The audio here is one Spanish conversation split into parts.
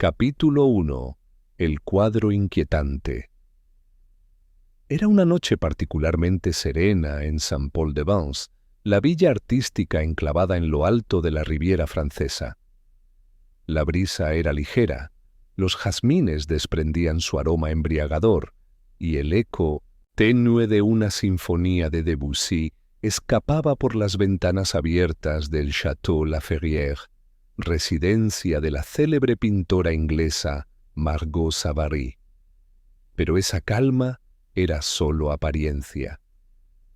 Capítulo 1. El cuadro inquietante. Era una noche particularmente serena en Saint-Paul-de-Vence, la villa artística enclavada en lo alto de la Riviera francesa. La brisa era ligera, los jazmines desprendían su aroma embriagador, y el eco tenue de una sinfonía de Debussy escapaba por las ventanas abiertas del Château La Ferrière, residencia de la célebre pintora inglesa Margot Savary. Pero esa calma era sólo apariencia.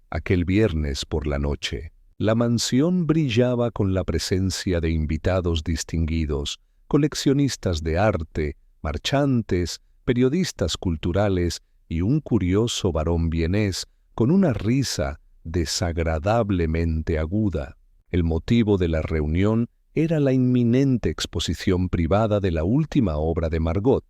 Aquel viernes por la noche, la mansión brillaba con la presencia de invitados distinguidos, coleccionistas de arte, marchantes, periodistas culturales y un curioso varón vienés con una risa desagradablemente aguda. El motivo de la reunión era la inminente exposición privada de la última obra de Margot,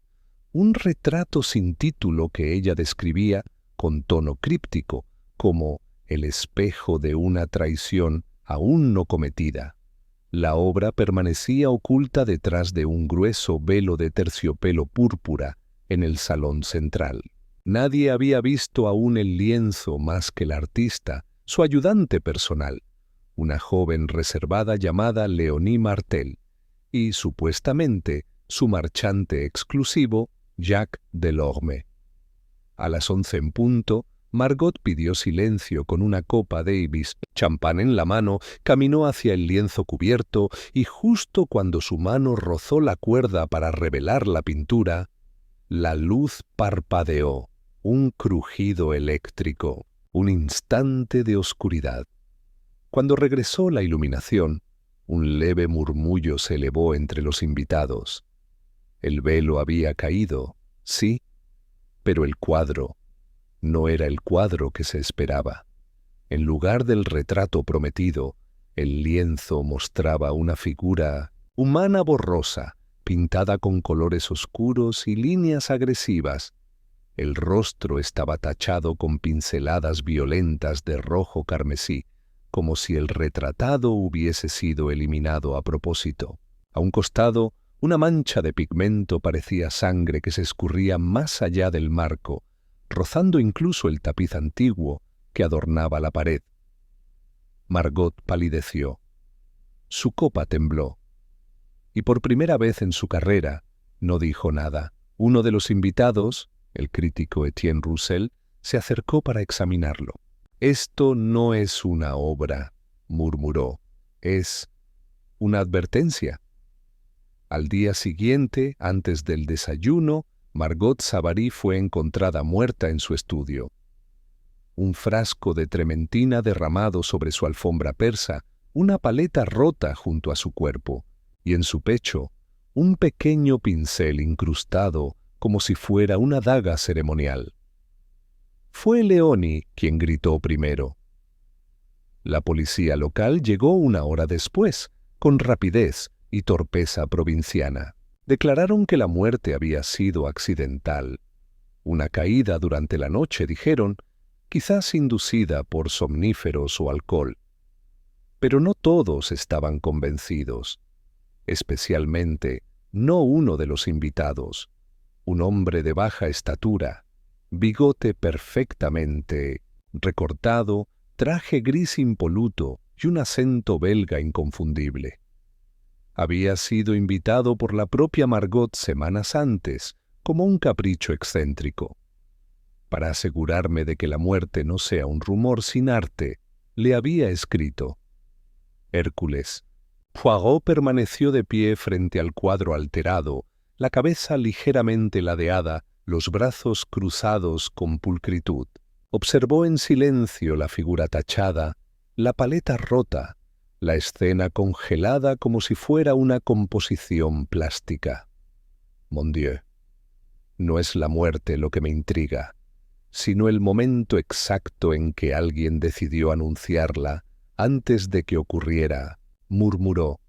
un retrato sin título que ella describía con tono críptico como el espejo de una traición aún no cometida. La obra permanecía oculta detrás de un grueso velo de terciopelo púrpura en el salón central. Nadie había visto aún el lienzo más que el artista, su ayudante personal, una joven reservada llamada Léonie Martel, y, supuestamente, su marchante exclusivo, Jacques Delorme. A las 11 en punto, Margot pidió silencio con una copa Davis, champán en la mano, caminó hacia el lienzo cubierto y justo cuando su mano rozó la cuerda para revelar la pintura, la luz parpadeó, un crujido eléctrico, un instante de oscuridad. Cuando regresó la iluminación, un leve murmullo se elevó entre los invitados. El velo había caído, sí, pero el cuadro no era el cuadro que se esperaba. En lugar del retrato prometido, el lienzo mostraba una figura humana borrosa, pintada con colores oscuros y líneas agresivas. El rostro estaba tachado con pinceladas violentas de rojo carmesí, como si el retratado hubiese sido eliminado a propósito. A un costado, una mancha de pigmento parecía sangre que se escurría más allá del marco, rozando incluso el tapiz antiguo que adornaba la pared. Margot palideció. Su copa tembló. Y por primera vez en su carrera, no dijo nada. Uno de los invitados, el crítico Etienne Roussel, se acercó para examinarlo. «Esto no es una obra», murmuró, «es una advertencia». Al día siguiente, antes del desayuno, Margot Savary fue encontrada muerta en su estudio. Un frasco de trementina derramado sobre su alfombra persa, una paleta rota junto a su cuerpo, y en su pecho, un pequeño pincel incrustado como si fuera una daga ceremonial. Fue Léonie quien gritó primero. La policía local llegó una hora después, con rapidez y torpeza provinciana. Declararon que la muerte había sido accidental. Una caída durante la noche, dijeron, quizás inducida por somníferos o alcohol. Pero no todos estaban convencidos, especialmente no uno de los invitados, un hombre de baja estatura, bigote perfectamente recortado, traje gris impoluto y un acento belga inconfundible. Había sido invitado por la propia Margot semanas antes, como un capricho excéntrico. Para asegurarme de que la muerte no sea un rumor sin arte, le había escrito. Hércules. Poirot permaneció de pie frente al cuadro alterado, la cabeza ligeramente ladeada, los brazos cruzados con pulcritud. Observó en silencio la figura tachada, la paleta rota, la escena congelada como si fuera una composición plástica. Mon Dieu, no es la muerte lo que me intriga, sino el momento exacto en que alguien decidió anunciarla antes de que ocurriera, murmuró,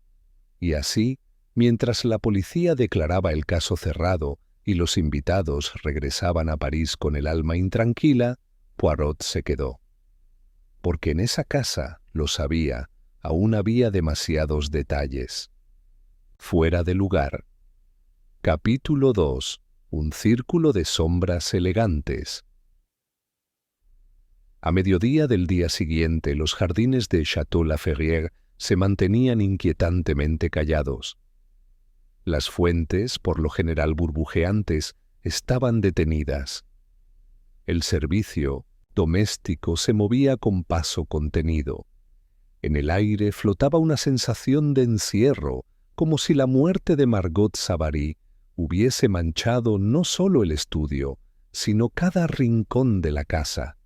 y así, mientras la policía declaraba el caso cerrado y los invitados regresaban a París con el alma intranquila, Poirot se quedó. Porque en esa casa, lo sabía, aún había demasiados detalles. Fuera de lugar. Capítulo 2. Un círculo de sombras elegantes. A mediodía del día siguiente, los jardines de Château-la-Ferrière se mantenían inquietantemente callados. Las fuentes, por lo general burbujeantes, estaban detenidas. El servicio doméstico se movía con paso contenido. En el aire flotaba una sensación de encierro, como si la muerte de Margot Savary hubiese manchado no solo el estudio, sino cada rincón de la casa.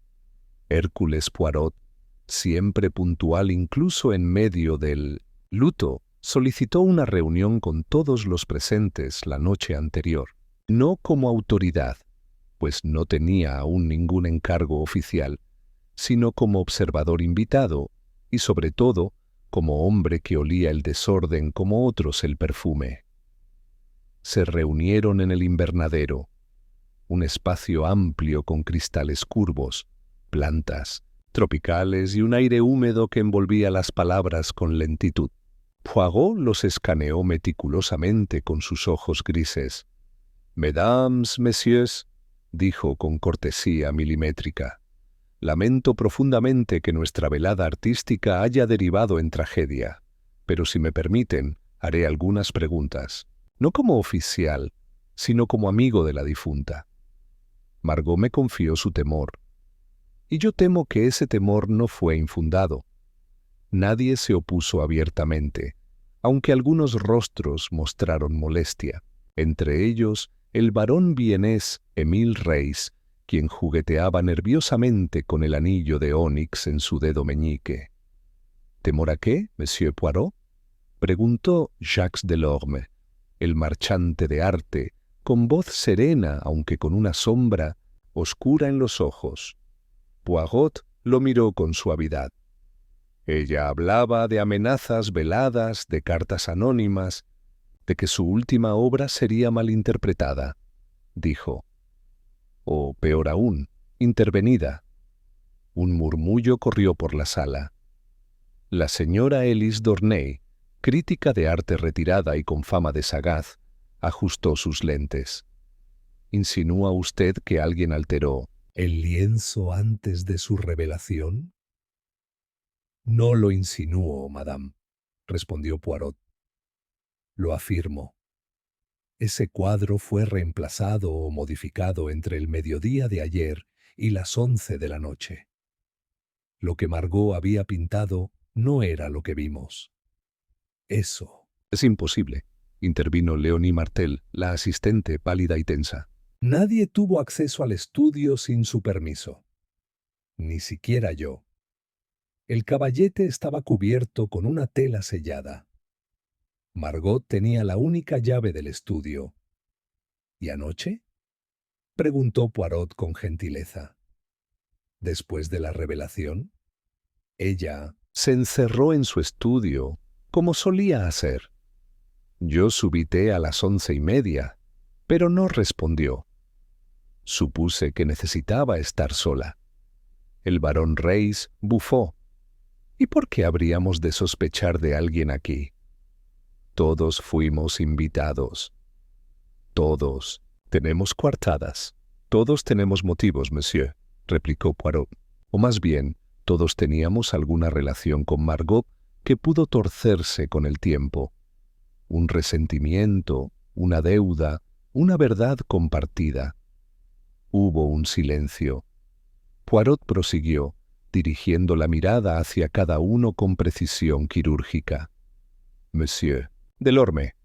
Hércules Poirot, siempre puntual incluso en medio del luto, solicitó una reunión con todos los presentes la noche anterior, no como autoridad, pues no tenía aún ningún encargo oficial, sino como observador invitado y sobre todo como hombre que olía el desorden como otros el perfume. Se reunieron en el invernadero, un espacio amplio con cristales curvos, plantas tropicales y un aire húmedo que envolvía las palabras con lentitud. Poirot los escaneó meticulosamente con sus ojos grises. «Mesdames, messieurs», dijo con cortesía milimétrica, «lamento profundamente que nuestra velada artística haya derivado en tragedia, pero si me permiten, haré algunas preguntas, no como oficial, sino como amigo de la difunta. Margot me confió su temor, y yo temo que ese temor no fue infundado. Nadie se opuso abiertamente, aunque algunos rostros mostraron molestia, entre ellos el barón vienés Émile Reisz, quien jugueteaba nerviosamente con el anillo de ónix en su dedo meñique. —¿Temor a qué, Monsieur Poirot? —preguntó Jacques Delorme, el marchante de arte, con voz serena aunque con una sombra oscura en los ojos. Poirot lo miró con suavidad. Ella hablaba de amenazas veladas, de cartas anónimas, de que su última obra sería malinterpretada, dijo. O, peor aún, intervenida. Un murmullo corrió por la sala. La señora Élise Dornay, crítica de arte retirada y con fama de sagaz, ajustó sus lentes. ¿Insinúa usted que alguien alteró el lienzo antes de su revelación? No lo insinúo, madame, respondió Poirot. Lo afirmo. Ese cuadro fue reemplazado o modificado entre el mediodía de ayer y las 11 de la noche. Lo que Margot había pintado no era lo que vimos. Eso. Es imposible, intervino Léonie Martel, la asistente pálida y tensa. Nadie tuvo acceso al estudio sin su permiso. Ni siquiera yo. El caballete estaba cubierto con una tela sellada. Margot tenía la única llave del estudio. ¿Y anoche? Preguntó Poirot con gentileza. Después de la revelación, ella se encerró en su estudio, como solía hacer. Yo subité a las 11:30, pero no respondió. Supuse que necesitaba estar sola. El barón Reisz bufó. ¿Y por qué habríamos de sospechar de alguien aquí? Todos fuimos invitados. Todos tenemos coartadas. Todos tenemos motivos, monsieur, replicó Poirot. O más bien, todos teníamos alguna relación con Margot que pudo torcerse con el tiempo. Un resentimiento, una deuda, una verdad compartida. Hubo un silencio. Poirot prosiguió, dirigiendo la mirada hacia cada uno con precisión quirúrgica. Monsieur Delorme,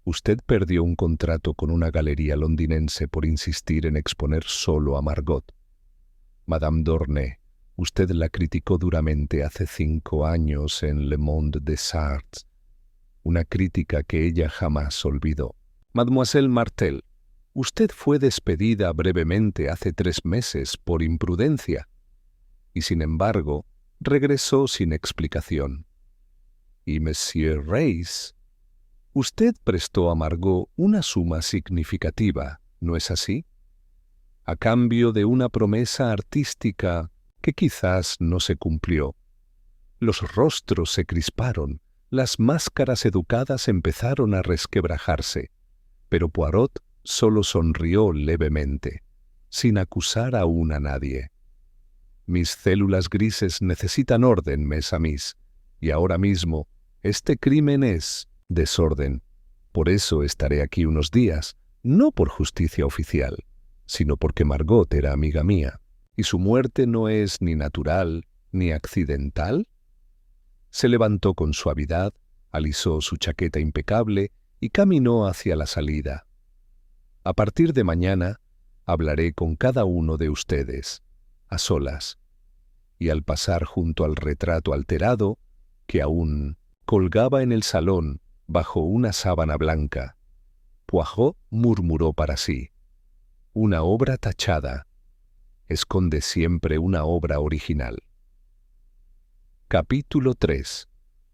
usted perdió un contrato con una galería londinense por insistir en exponer solo a Margot. Madame Dornay, usted la criticó duramente hace 5 años en Le Monde des Arts, una crítica que ella jamás olvidó. Mademoiselle Martel, usted fue despedida brevemente hace 3 meses por imprudencia, y sin embargo, regresó sin explicación. Y Monsieur Reisz, usted prestó a Margot una suma significativa, ¿no es así? A cambio de una promesa artística que quizás no se cumplió. Los rostros se crisparon, las máscaras educadas empezaron a resquebrajarse. Pero Poirot solo sonrió levemente, sin acusar aún a nadie. Mis células grises necesitan orden, mes amis, y ahora mismo este crimen es desorden. Por eso estaré aquí unos días, no por justicia oficial, sino porque Margot era amiga mía, y su muerte no es ni natural ni accidental. Se levantó con suavidad, alisó su chaqueta impecable y caminó hacia la salida. A partir de mañana hablaré con cada uno de ustedes, a solas, y al pasar junto al retrato alterado, que aún colgaba en el salón bajo una sábana blanca, Poirot murmuró para sí: una obra tachada esconde siempre una obra original. Capítulo 3.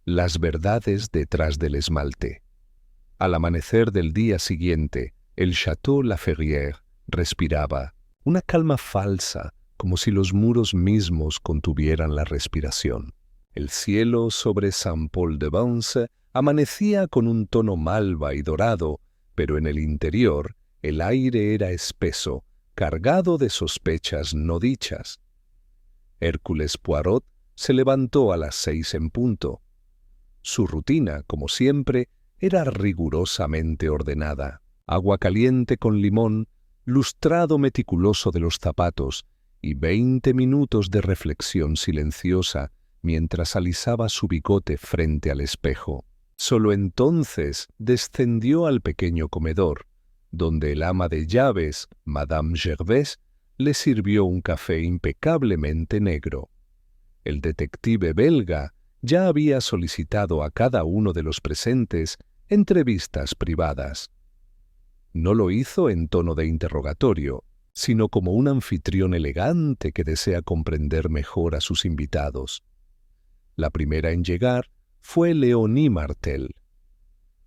Las verdades detrás del esmalte. Al amanecer del día siguiente, el Château La Ferrière respiraba, una calma falsa, como si los muros mismos contuvieran la respiración. El cielo sobre Saint-Paul-de-Vence amanecía con un tono malva y dorado, pero en el interior el aire era espeso, cargado de sospechas no dichas. Hércules Poirot se levantó a las 6 en punto. Su rutina, como siempre, era rigurosamente ordenada. Agua caliente con limón, lustrado meticuloso de los zapatos y 20 minutos de reflexión silenciosa mientras alisaba su bigote frente al espejo. Solo entonces descendió al pequeño comedor, donde el ama de llaves, Madame Gervais, le sirvió un café impecablemente negro. El detective belga ya había solicitado a cada uno de los presentes entrevistas privadas. No lo hizo en tono de interrogatorio, sino como un anfitrión elegante que desea comprender mejor a sus invitados. La primera en llegar fue Léonie Martel.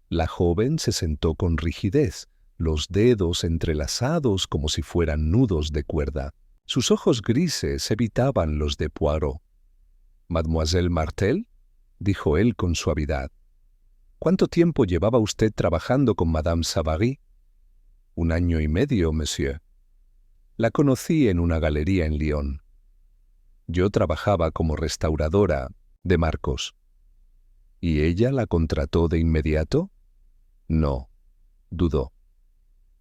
La joven se sentó con rigidez, los dedos entrelazados como si fueran nudos de cuerda. Sus ojos grises evitaban los de Poirot. «Mademoiselle Martel», dijo él con suavidad, «¿cuánto tiempo llevaba usted trabajando con Madame Savary?» «1 año y medio, monsieur. La conocí en una galería en Lyon. Yo trabajaba como restauradora de Marcos». «¿Y ella la contrató de inmediato?» «No», dudó.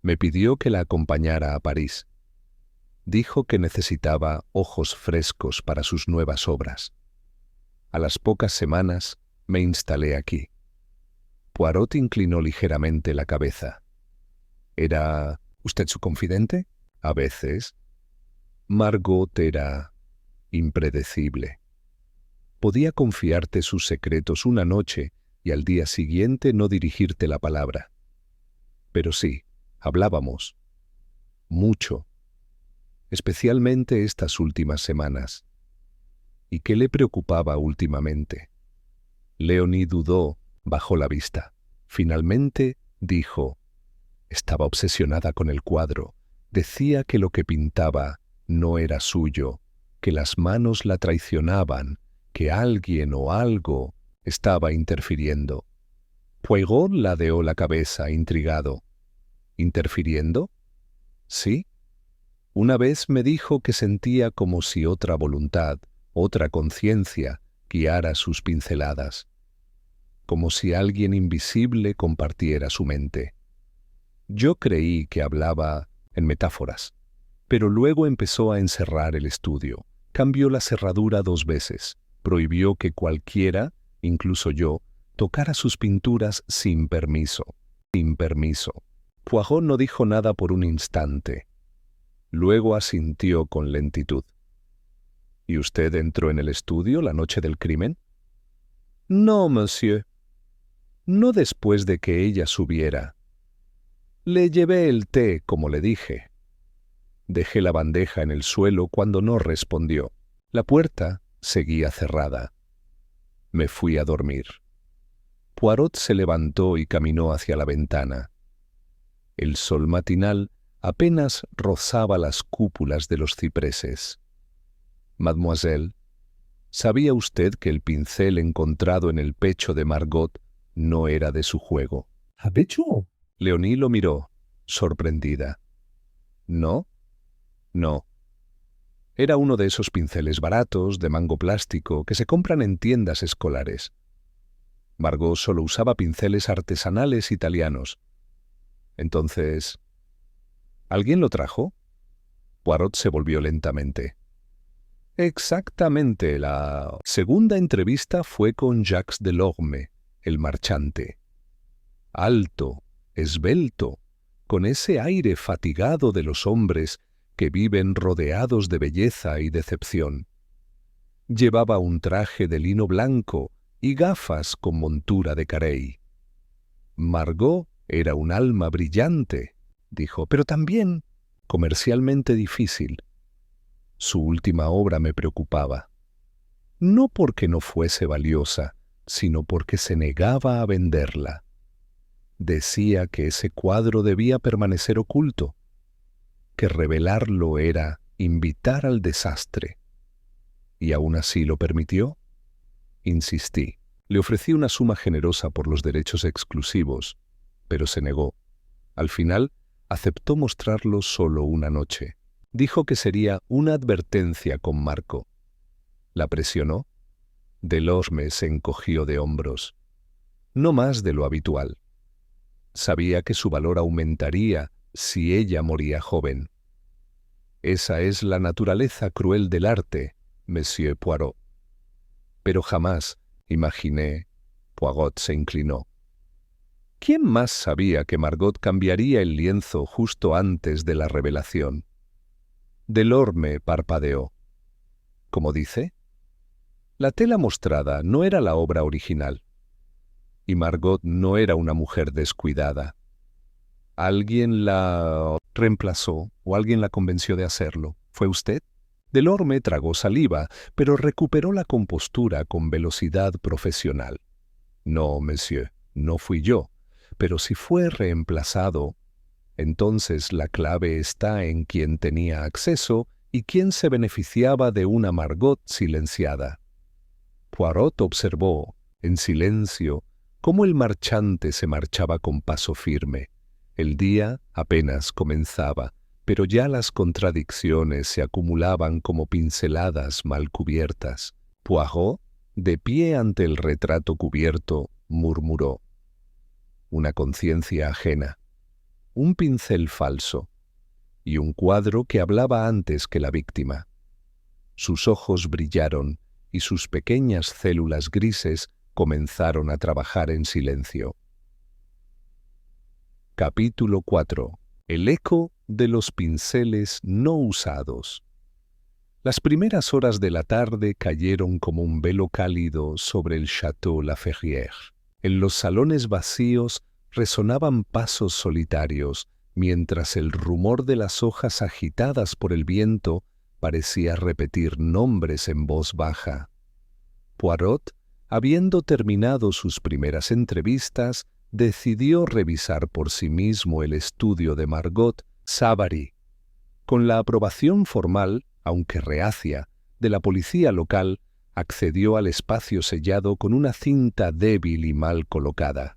«Me pidió que la acompañara a París. Dijo que necesitaba ojos frescos para sus nuevas obras. A las pocas semanas me instalé aquí». Poirot inclinó ligeramente la cabeza. «¿Era usted su confidente?» «A veces». Margot era impredecible. Podía confiarte sus secretos una noche y al día siguiente no dirigirte la palabra. Pero sí, hablábamos. Mucho. Especialmente estas últimas semanas. ¿Y qué le preocupaba últimamente? Léonie dudó, bajó la vista. Finalmente dijo: estaba obsesionada con el cuadro. Decía que lo que pintaba no era suyo, que las manos la traicionaban, que alguien o algo estaba interfiriendo. Poirot ladeó la cabeza, intrigado. ¿Interfiriendo? Sí. Una vez me dijo que sentía como si otra voluntad, otra conciencia, guiara sus pinceladas. Como si alguien invisible compartiera su mente. Yo creí que hablaba en metáforas, pero luego empezó a encerrar el estudio. Cambió la cerradura 2 veces. Prohibió que cualquiera, incluso yo, tocara sus pinturas sin permiso. Sin permiso. Poirot no dijo nada por un instante. Luego asintió con lentitud. ¿Y usted entró en el estudio la noche del crimen? No, monsieur. No después de que ella subiera. Le llevé el té, como le dije. Dejé la bandeja en el suelo cuando no respondió. La puerta seguía cerrada. Me fui a dormir. Poirot se levantó y caminó hacia la ventana. El sol matinal apenas rozaba las cúpulas de los cipreses. «Mademoiselle, ¿sabía usted que el pincel encontrado en el pecho de Margot no era de su juego?» Habitual. Leonie lo miró, sorprendida. ¿No? No. Era uno de esos pinceles baratos, de mango plástico, que se compran en tiendas escolares. Margot solo usaba pinceles artesanales italianos. Entonces, ¿alguien lo trajo? Poirot se volvió lentamente. Exactamente, la segunda entrevista fue con Jacques Delorme, el marchante. Alto, esbelto, con ese aire fatigado de los hombres que viven rodeados de belleza y decepción. Llevaba un traje de lino blanco y gafas con montura de carey. Margot era un alma brillante, dijo, pero también comercialmente difícil. Su última obra me preocupaba. No porque no fuese valiosa, sino porque se negaba a venderla. Decía que ese cuadro debía permanecer oculto, que revelarlo era invitar al desastre. ¿Y aún así lo permitió? Insistí. Le ofrecí una suma generosa por los derechos exclusivos, pero se negó. Al final, aceptó mostrarlo solo una noche. Dijo que sería una advertencia con Marco. ¿La presionó? Delorme se encogió de hombros. No más de lo habitual. Sabía que su valor aumentaría si ella moría joven. Esa es la naturaleza cruel del arte, Monsieur Poirot. Pero jamás imaginé. Poirot se inclinó. ¿Quién más sabía que Margot cambiaría el lienzo justo antes de la revelación? Delorme parpadeó. ¿Cómo dice? La tela mostrada no era la obra original. Y Margot no era una mujer descuidada. ¿Alguien la reemplazó o alguien la convenció de hacerlo? ¿Fue usted? Delorme tragó saliva, pero recuperó la compostura con velocidad profesional. No, monsieur, no fui yo, pero si fue reemplazado, entonces la clave está en quien tenía acceso y quien se beneficiaba de una Margot silenciada. Poirot observó, en silencio, cómo el marchante se marchaba con paso firme. El día apenas comenzaba, pero ya las contradicciones se acumulaban como pinceladas mal cubiertas. Poirot, de pie ante el retrato cubierto, murmuró: una conciencia ajena, un pincel falso y un cuadro que hablaba antes que la víctima. Sus ojos brillaron y sus pequeñas células grises comenzaron a trabajar en silencio. Capítulo 4. El eco de los pinceles no usados. Las primeras horas de la tarde cayeron como un velo cálido sobre el Château La Ferrière. En los salones vacíos resonaban pasos solitarios, mientras el rumor de las hojas agitadas por el viento parecía repetir nombres en voz baja. Poirot, habiendo terminado sus primeras entrevistas, decidió revisar por sí mismo el estudio de Margot Savary. Con la aprobación formal, aunque reacia, de la policía local, accedió al espacio sellado con una cinta débil y mal colocada.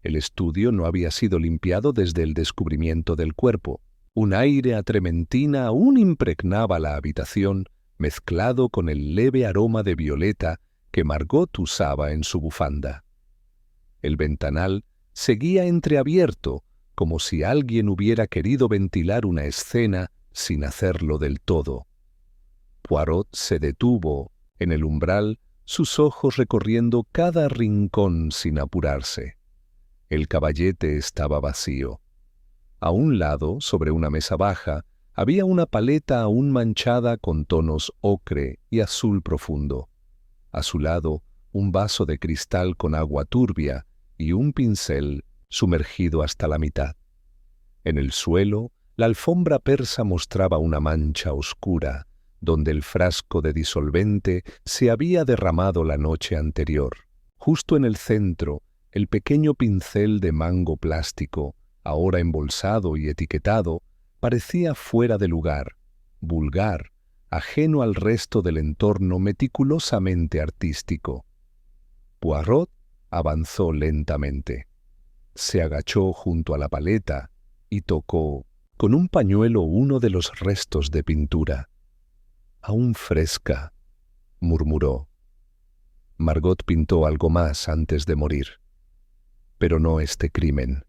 El estudio no había sido limpiado desde el descubrimiento del cuerpo. Un aire a trementina aún impregnaba la habitación, mezclado con el leve aroma de violeta que Margot usaba en su bufanda. El ventanal seguía entreabierto, como si alguien hubiera querido ventilar una escena sin hacerlo del todo. Poirot se detuvo en el umbral, sus ojos recorriendo cada rincón sin apurarse. El caballete estaba vacío. A un lado, sobre una mesa baja, había una paleta aún manchada con tonos ocre y azul profundo. A su lado, un vaso de cristal con agua turbia y un pincel sumergido hasta la mitad. En el suelo, la alfombra persa mostraba una mancha oscura, donde el frasco de disolvente se había derramado la noche anterior. Justo en el centro, el pequeño pincel de mango plástico, ahora embolsado y etiquetado, parecía fuera de lugar, vulgar, ajeno al resto del entorno meticulosamente artístico. Poirot avanzó lentamente. Se agachó junto a la paleta y tocó con un pañuelo uno de los restos de pintura. «Aún fresca», murmuró. Margot pintó algo más antes de morir, pero no este crimen.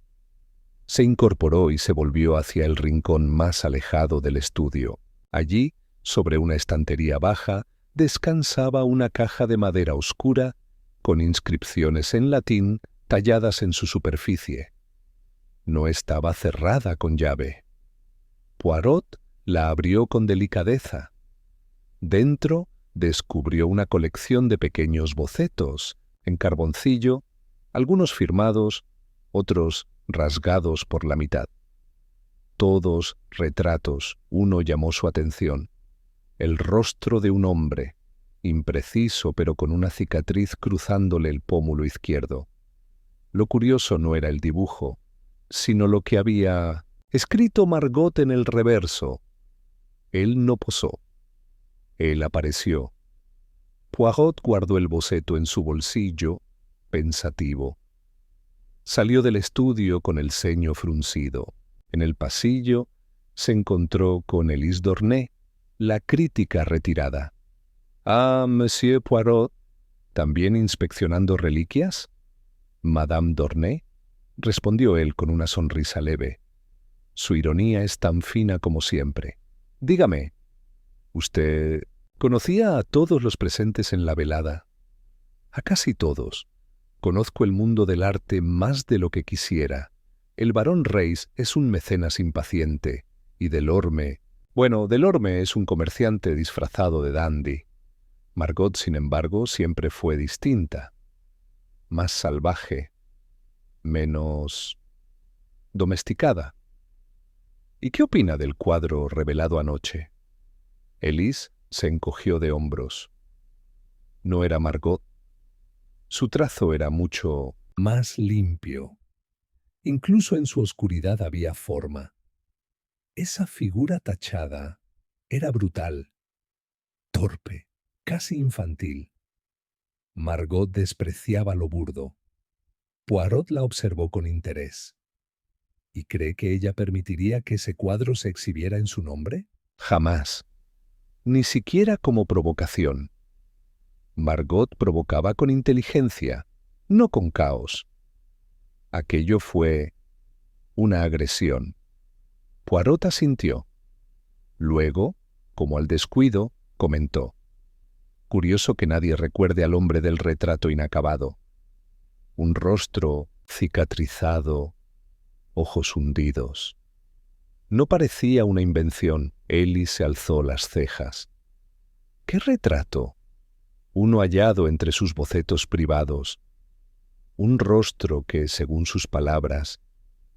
Se incorporó y se volvió hacia el rincón más alejado del estudio. Allí, sobre una estantería baja, descansaba una caja de madera oscura con inscripciones en latín talladas en su superficie. No estaba cerrada con llave. Poirot la abrió con delicadeza. Dentro descubrió una colección de pequeños bocetos en carboncillo, algunos firmados, otros rasgados por la mitad. Todos retratos. Uno llamó su atención. El rostro de un hombre, impreciso pero con una cicatriz cruzándole el pómulo izquierdo. Lo curioso no era el dibujo, sino lo que había escrito Margot en el reverso. Él no posó. Él apareció. Poirot guardó el boceto en su bolsillo, pensativo. Salió del estudio con el ceño fruncido. En el pasillo se encontró con Elise Dornet, la crítica retirada. «Ah, Monsieur Poirot, ¿también inspeccionando reliquias?» «Madame Dornet», respondió él con una sonrisa leve. Su ironía es tan fina como siempre. «Dígame, ¿usted conocía a todos los presentes en la velada?» «A casi todos. Conozco el mundo del arte más de lo que quisiera. El barón Reis es un mecenas impaciente, y Delorme... Bueno, Delorme es un comerciante disfrazado de dandy. Margot, sin embargo, siempre fue distinta. Más salvaje, menos domesticada. ¿Y qué opina del cuadro revelado anoche?» Elise se encogió de hombros. No era Margot. Su trazo era mucho más limpio. Incluso en su oscuridad había forma. Esa figura tachada era brutal, torpe, casi infantil. Margot despreciaba lo burdo. Poirot la observó con interés. ¿Y cree que ella permitiría que ese cuadro se exhibiera en su nombre? Jamás. Ni siquiera como provocación. Margot provocaba con inteligencia, no con caos. Aquello fue una agresión. Poirot asintió. Luego, como al descuido, comentó: «Curioso que nadie recuerde al hombre del retrato inacabado. Un rostro cicatrizado, ojos hundidos». No parecía una invención. Ellie se alzó las cejas. «¿Qué retrato?» «Uno hallado entre sus bocetos privados. Un rostro que, según sus palabras,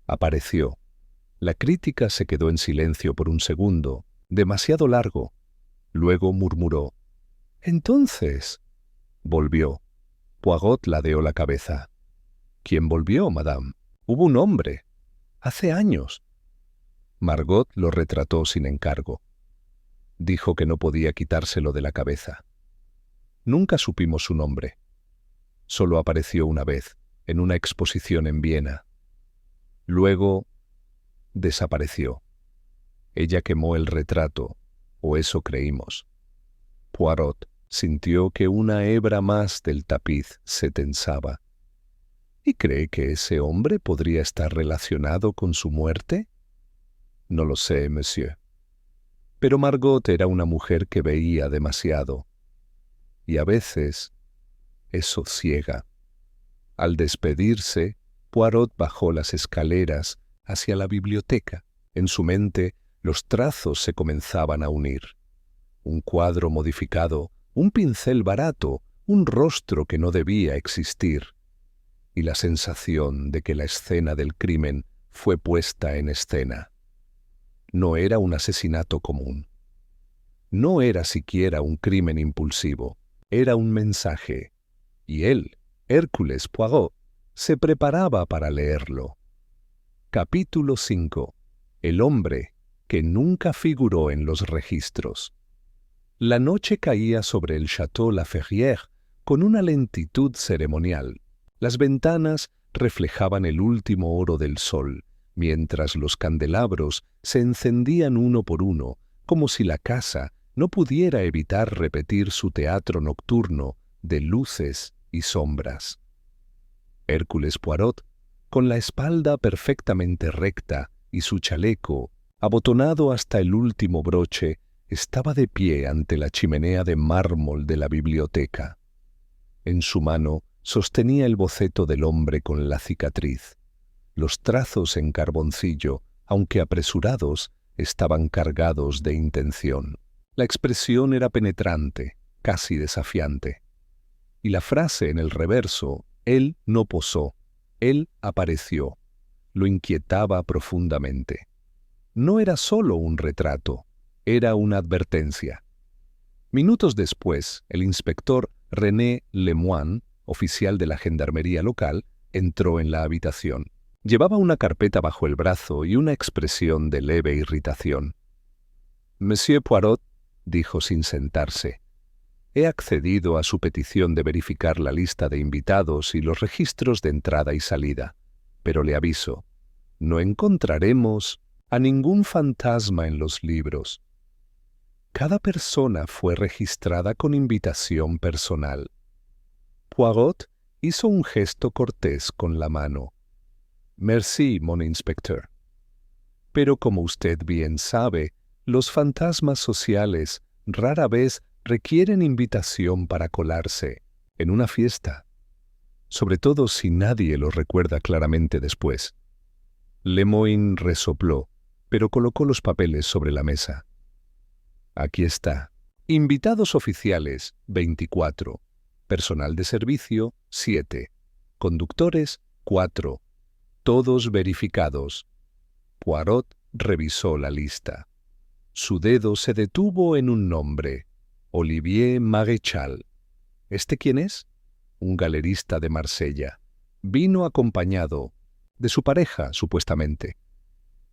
apareció». La crítica se quedó en silencio por un segundo, demasiado largo. Luego murmuró: «Entonces...» Volvió. Poirot ladeó la cabeza. «¿Quién volvió, madame? Hubo un hombre. Hace años». Margot lo retrató sin encargo. Dijo que no podía quitárselo de la cabeza. Nunca supimos su nombre. Solo apareció una vez, en una exposición en Viena. Luego desapareció. Ella quemó el retrato, o eso creímos. Poirot sintió que una hebra más del tapiz se tensaba. ¿Y cree que ese hombre podría estar relacionado con su muerte? No lo sé, monsieur. Pero Margot era una mujer que veía demasiado. Y a veces eso ciega. Al despedirse, Poirot bajó las escaleras hacia la biblioteca. En su mente, los trazos se comenzaban a unir. Un cuadro modificado, un pincel barato, un rostro que no debía existir, y la sensación de que la escena del crimen fue puesta en escena. No era un asesinato común. No era siquiera un crimen impulsivo. Era un mensaje. Y él, Hércules Poirot, se preparaba para leerlo. Capítulo 5. El hombre que nunca figuró en los registros. La noche caía sobre el Château La Ferrière con una lentitud ceremonial. Las ventanas reflejaban el último oro del sol, mientras los candelabros se encendían uno por uno, como si la casa no pudiera evitar repetir su teatro nocturno de luces y sombras. Hércules Poirot, con la espalda perfectamente recta y su chaleco, abotonado hasta el último broche, estaba de pie ante la chimenea de mármol de la biblioteca. En su mano sostenía el boceto del hombre con la cicatriz. Los trazos en carboncillo, aunque apresurados, estaban cargados de intención. La expresión era penetrante, casi desafiante. Y la frase en el reverso, él no posó, él apareció, lo inquietaba profundamente. No era solo un retrato, era una advertencia. Minutos después, el inspector René Lemoine, oficial de la gendarmería local, entró en la habitación. Llevaba una carpeta bajo el brazo y una expresión de leve irritación. «Monsieur Poirot», dijo sin sentarse, «he accedido a su petición de verificar la lista de invitados y los registros de entrada y salida, pero le aviso, no encontraremos a ningún fantasma en los libros. Cada persona fue registrada con invitación personal». Poirot hizo un gesto cortés con la mano. «Merci, mon inspecteur. Pero como usted bien sabe, los fantasmas sociales rara vez requieren invitación para colarse en una fiesta, sobre todo si nadie lo recuerda claramente después». Lemoine resopló, pero colocó los papeles sobre la mesa. «Aquí está. Invitados oficiales, 24. Personal de servicio, 7. Conductores, 4. Todos verificados». Poirot revisó la lista. Su dedo se detuvo en un nombre: Olivier Maréchal. ¿Este quién es? Un galerista de Marsella. Vino acompañado de su pareja, supuestamente.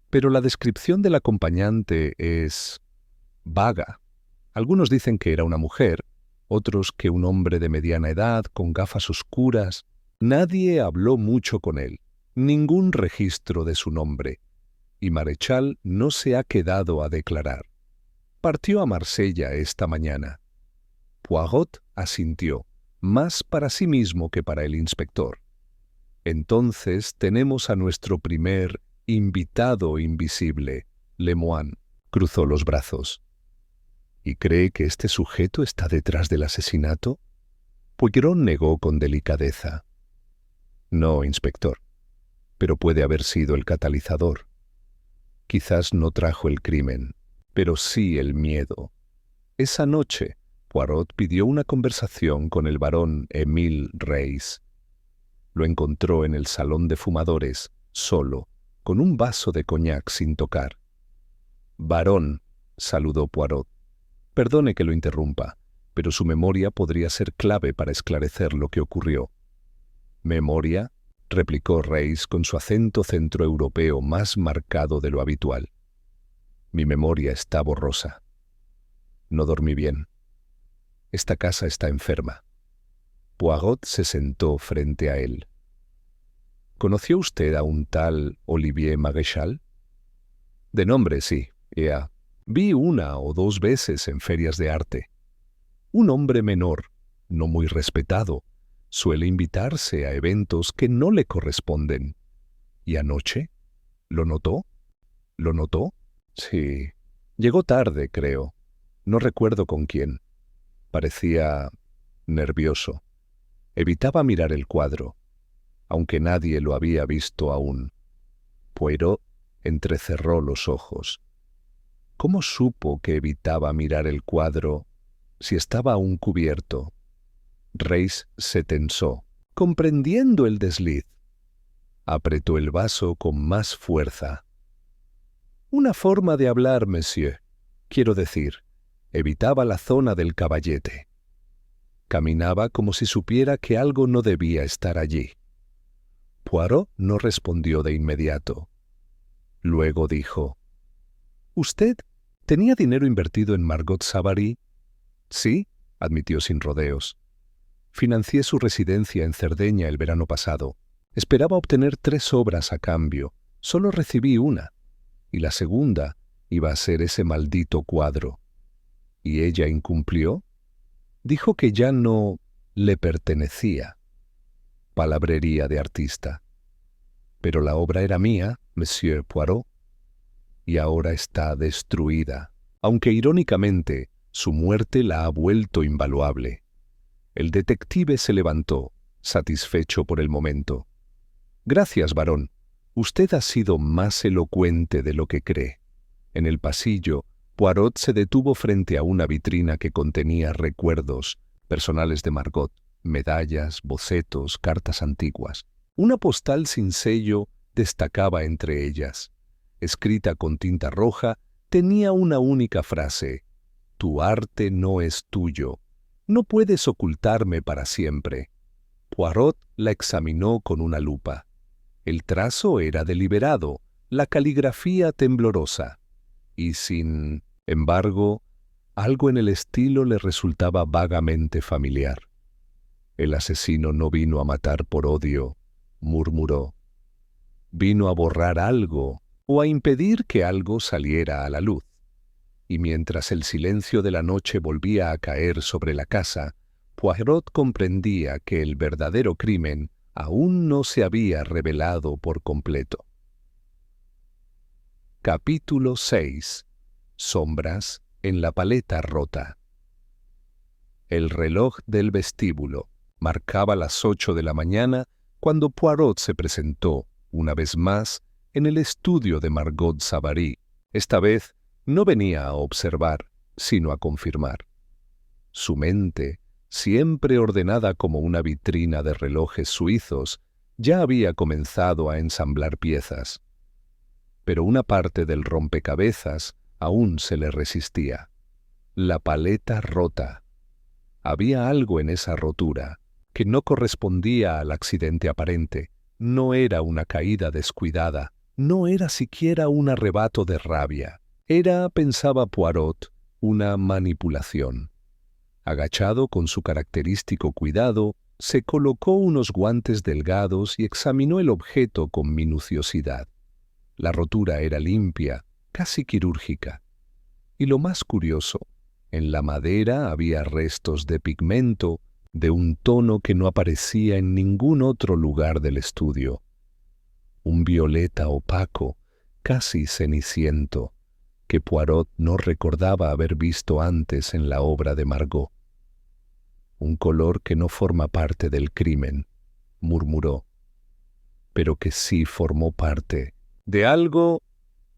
Pero la descripción del acompañante es vaga. Algunos dicen que era una mujer, otros que un hombre de mediana edad con gafas oscuras. Nadie habló mucho con él, ningún registro de su nombre, y Maréchal no se ha quedado a declarar. Partió a Marsella esta mañana. Poirot asintió, más para sí mismo que para el inspector. Entonces tenemos a nuestro primer invitado invisible. Lemoine cruzó los brazos. ¿Y cree que este sujeto está detrás del asesinato? Poirot negó con delicadeza. No, inspector, pero puede haber sido el catalizador. Quizás no trajo el crimen, pero sí el miedo. Esa noche, Poirot pidió una conversación con el barón Émile Reisz. Lo encontró en el salón de fumadores, solo, con un vaso de coñac sin tocar. «Barón», saludó Poirot. «Perdone que lo interrumpa, pero su memoria podría ser clave para esclarecer lo que ocurrió». «¿Memoria?», replicó Reisz con su acento centroeuropeo más marcado de lo habitual. «Mi memoria está borrosa. No dormí bien. Esta casa está enferma». Poirot se sentó frente a él. «¿Conoció usted a un tal Olivier Maréchal?» «De nombre, sí. Vi una o dos veces en ferias de arte. Un hombre menor, no muy respetado, suele invitarse a eventos que no le corresponden. ¿Y anoche? ¿Lo notó? ¿Lo notó?» «Sí. Llegó tarde, creo. No recuerdo con quién. Parecía nervioso. Evitaba mirar el cuadro, aunque nadie lo había visto aún». Poirot entrecerró los ojos. ¿Cómo supo que evitaba mirar el cuadro si estaba aún cubierto? Reisz se tensó, comprendiendo el desliz. Apretó el vaso con más fuerza. «Una forma de hablar, monsieur. Quiero decir, evitaba la zona del caballete. Caminaba como si supiera que algo no debía estar allí». Poirot no respondió de inmediato. Luego dijo: «¿Usted tenía dinero invertido en Margot Savary?» «Sí», admitió sin rodeos. «Financié su residencia en Cerdeña el verano pasado. Esperaba obtener 3 obras a cambio. Solo recibí una, y la segunda iba a ser ese maldito cuadro. ¿Y ella incumplió? Dijo que ya no le pertenecía. Palabrería de artista. Pero la obra era mía, Monsieur Poirot, y ahora está destruida, aunque irónicamente su muerte la ha vuelto invaluable. El detective se levantó, satisfecho por el momento. Gracias, varón. Usted ha sido más elocuente de lo que cree. En el pasillo, Poirot se detuvo frente a una vitrina que contenía recuerdos personales de Margot, medallas, bocetos, cartas antiguas. Una postal sin sello destacaba entre ellas. Escrita con tinta roja, tenía una única frase: «Tu arte no es tuyo. No puedes ocultarme para siempre». Poirot la examinó con una lupa. El trazo era deliberado, la caligrafía temblorosa. Y sin embargo, algo en el estilo le resultaba vagamente familiar. «El asesino no vino a matar por odio», murmuró. «Vino a borrar algo o a impedir que algo saliera a la luz». Y mientras el silencio de la noche volvía a caer sobre la casa, Poirot comprendía que el verdadero crimen aún no se había revelado por completo. Capítulo 6. Sombras en la paleta rota. El reloj del vestíbulo marcaba las 8 de la mañana cuando Poirot se presentó, una vez más, en el estudio de Margot Savary. Esta vez no venía a observar, sino a confirmar. Su mente, siempre ordenada como una vitrina de relojes suizos, ya había comenzado a ensamblar piezas. Pero una parte del rompecabezas aún se le resistía. La paleta rota. Había algo en esa rotura que no correspondía al accidente aparente. No era una caída descuidada, no era siquiera un arrebato de rabia. Era, pensaba Poirot, una manipulación. Agachado con su característico cuidado, se colocó unos guantes delgados y examinó el objeto con minuciosidad. La rotura era limpia, casi quirúrgica. Y lo más curioso, en la madera había restos de pigmento de un tono que no aparecía en ningún otro lugar del estudio. Un violeta opaco, casi ceniciento, que Poirot no recordaba haber visto antes en la obra de Margot. «Un color que no forma parte del crimen», murmuró, «pero que sí formó parte de algo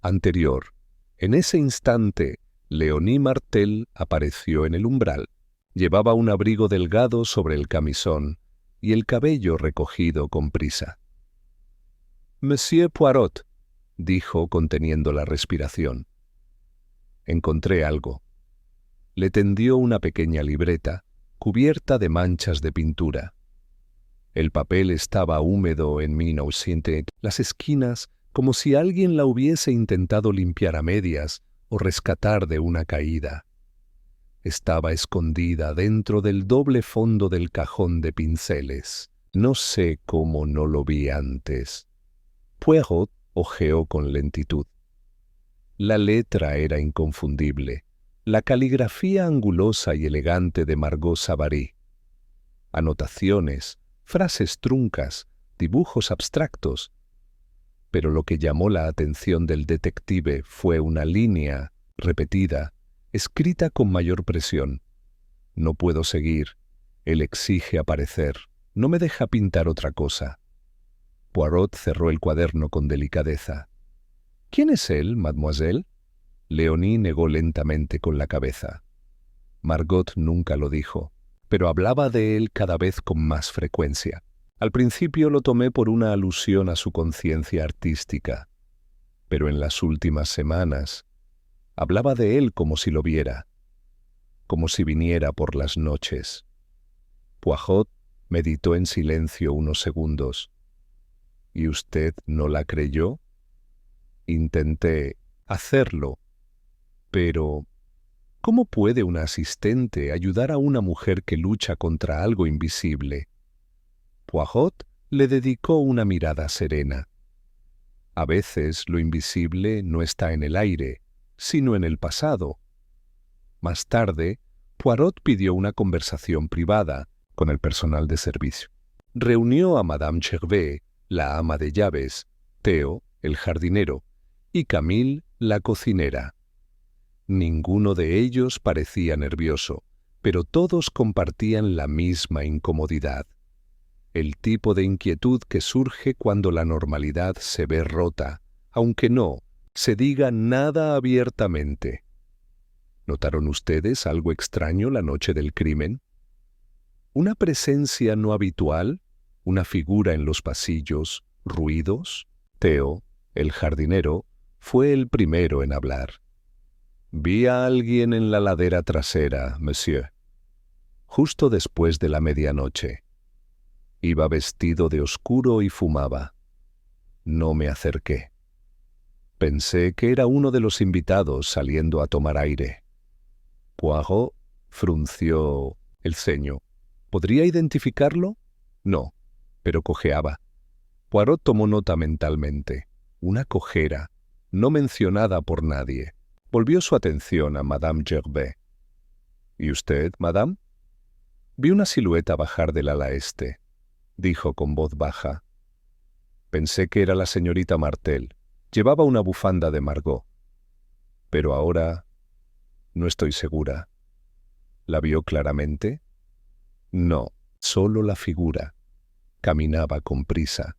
anterior». En ese instante, Léonie Martel apareció en el umbral. Llevaba un abrigo delgado sobre el camisón y el cabello recogido con prisa. «Monsieur Poirot», dijo conteniendo la respiración. «Encontré algo». Le tendió una pequeña libreta cubierta de manchas de pintura. El papel estaba húmedo en 1900, las esquinas como si alguien la hubiese intentado limpiar a medias o rescatar de una caída. Estaba escondida dentro del doble fondo del cajón de pinceles. No sé cómo no lo vi antes. Poirot hojeó con lentitud. La letra era inconfundible, la caligrafía angulosa y elegante de Margot Savary. Anotaciones, frases truncas, dibujos abstractos. Pero lo que llamó la atención del detective fue una línea repetida, escrita con mayor presión. «No puedo seguir. Él exige aparecer. No me deja pintar otra cosa». Poirot cerró el cuaderno con delicadeza. «¿Quién es él, mademoiselle?» Léonie negó lentamente con la cabeza. Margot nunca lo dijo, pero hablaba de él cada vez con más frecuencia. Al principio lo tomé por una alusión a su conciencia artística, pero en las últimas semanas hablaba de él como si lo viera, como si viniera por las noches. Poirot meditó en silencio unos segundos. «¿Y usted no la creyó?» «Intenté hacerlo, pero ¿cómo puede un asistente ayudar a una mujer que lucha contra algo invisible?» Poirot le dedicó una mirada serena. A veces lo invisible no está en el aire, sino en el pasado. Más tarde, Poirot pidió una conversación privada con el personal de servicio. Reunió a Madame Gervais, la ama de llaves, Theo, el jardinero, y Camille, la cocinera. Ninguno de ellos parecía nervioso, pero todos compartían la misma incomodidad. El tipo de inquietud que surge cuando la normalidad se ve rota, aunque no se diga nada abiertamente. ¿Notaron ustedes algo extraño la noche del crimen? ¿Una presencia no habitual? ¿Una figura en los pasillos? ¿Ruidos? Theo, el jardinero, fue el primero en hablar. «Vi a alguien en la ladera trasera, monsieur, justo después de la medianoche. Iba vestido de oscuro y fumaba. No me acerqué. Pensé que era uno de los invitados saliendo a tomar aire». Poirot frunció el ceño. ¿Podría identificarlo? No, pero cojeaba. Poirot tomó nota mentalmente. Una cojera, no mencionada por nadie. Volvió su atención a Madame Gervais. «¿Y usted, madame?» «Vi una silueta bajar del ala este», dijo con voz baja. «Pensé que era la señorita Martel. Llevaba una bufanda de Margot. Pero ahora no estoy segura». «¿La vio claramente?» «No, solo la figura. Caminaba con prisa,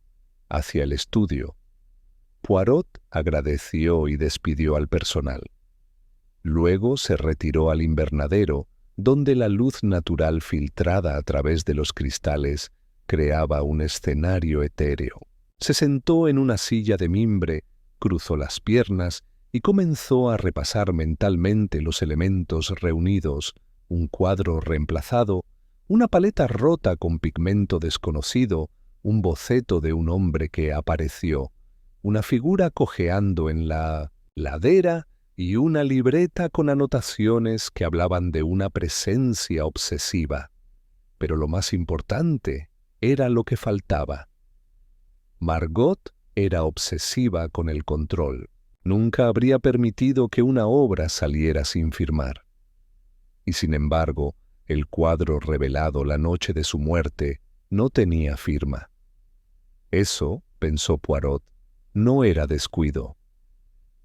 hacia el estudio». Poirot agradeció y despidió al personal. Luego se retiró al invernadero, donde la luz natural filtrada a través de los cristales creaba un escenario etéreo. Se sentó en una silla de mimbre, cruzó las piernas y comenzó a repasar mentalmente los elementos reunidos: un cuadro reemplazado, una paleta rota con pigmento desconocido, un boceto de un hombre que apareció, una figura cojeando en la ladera y una libreta con anotaciones que hablaban de una presencia obsesiva. Pero lo más importante era lo que faltaba. Margot era obsesiva con el control. Nunca habría permitido que una obra saliera sin firmar. Y sin embargo, el cuadro revelado la noche de su muerte no tenía firma. Eso, pensó Poirot, no era descuido.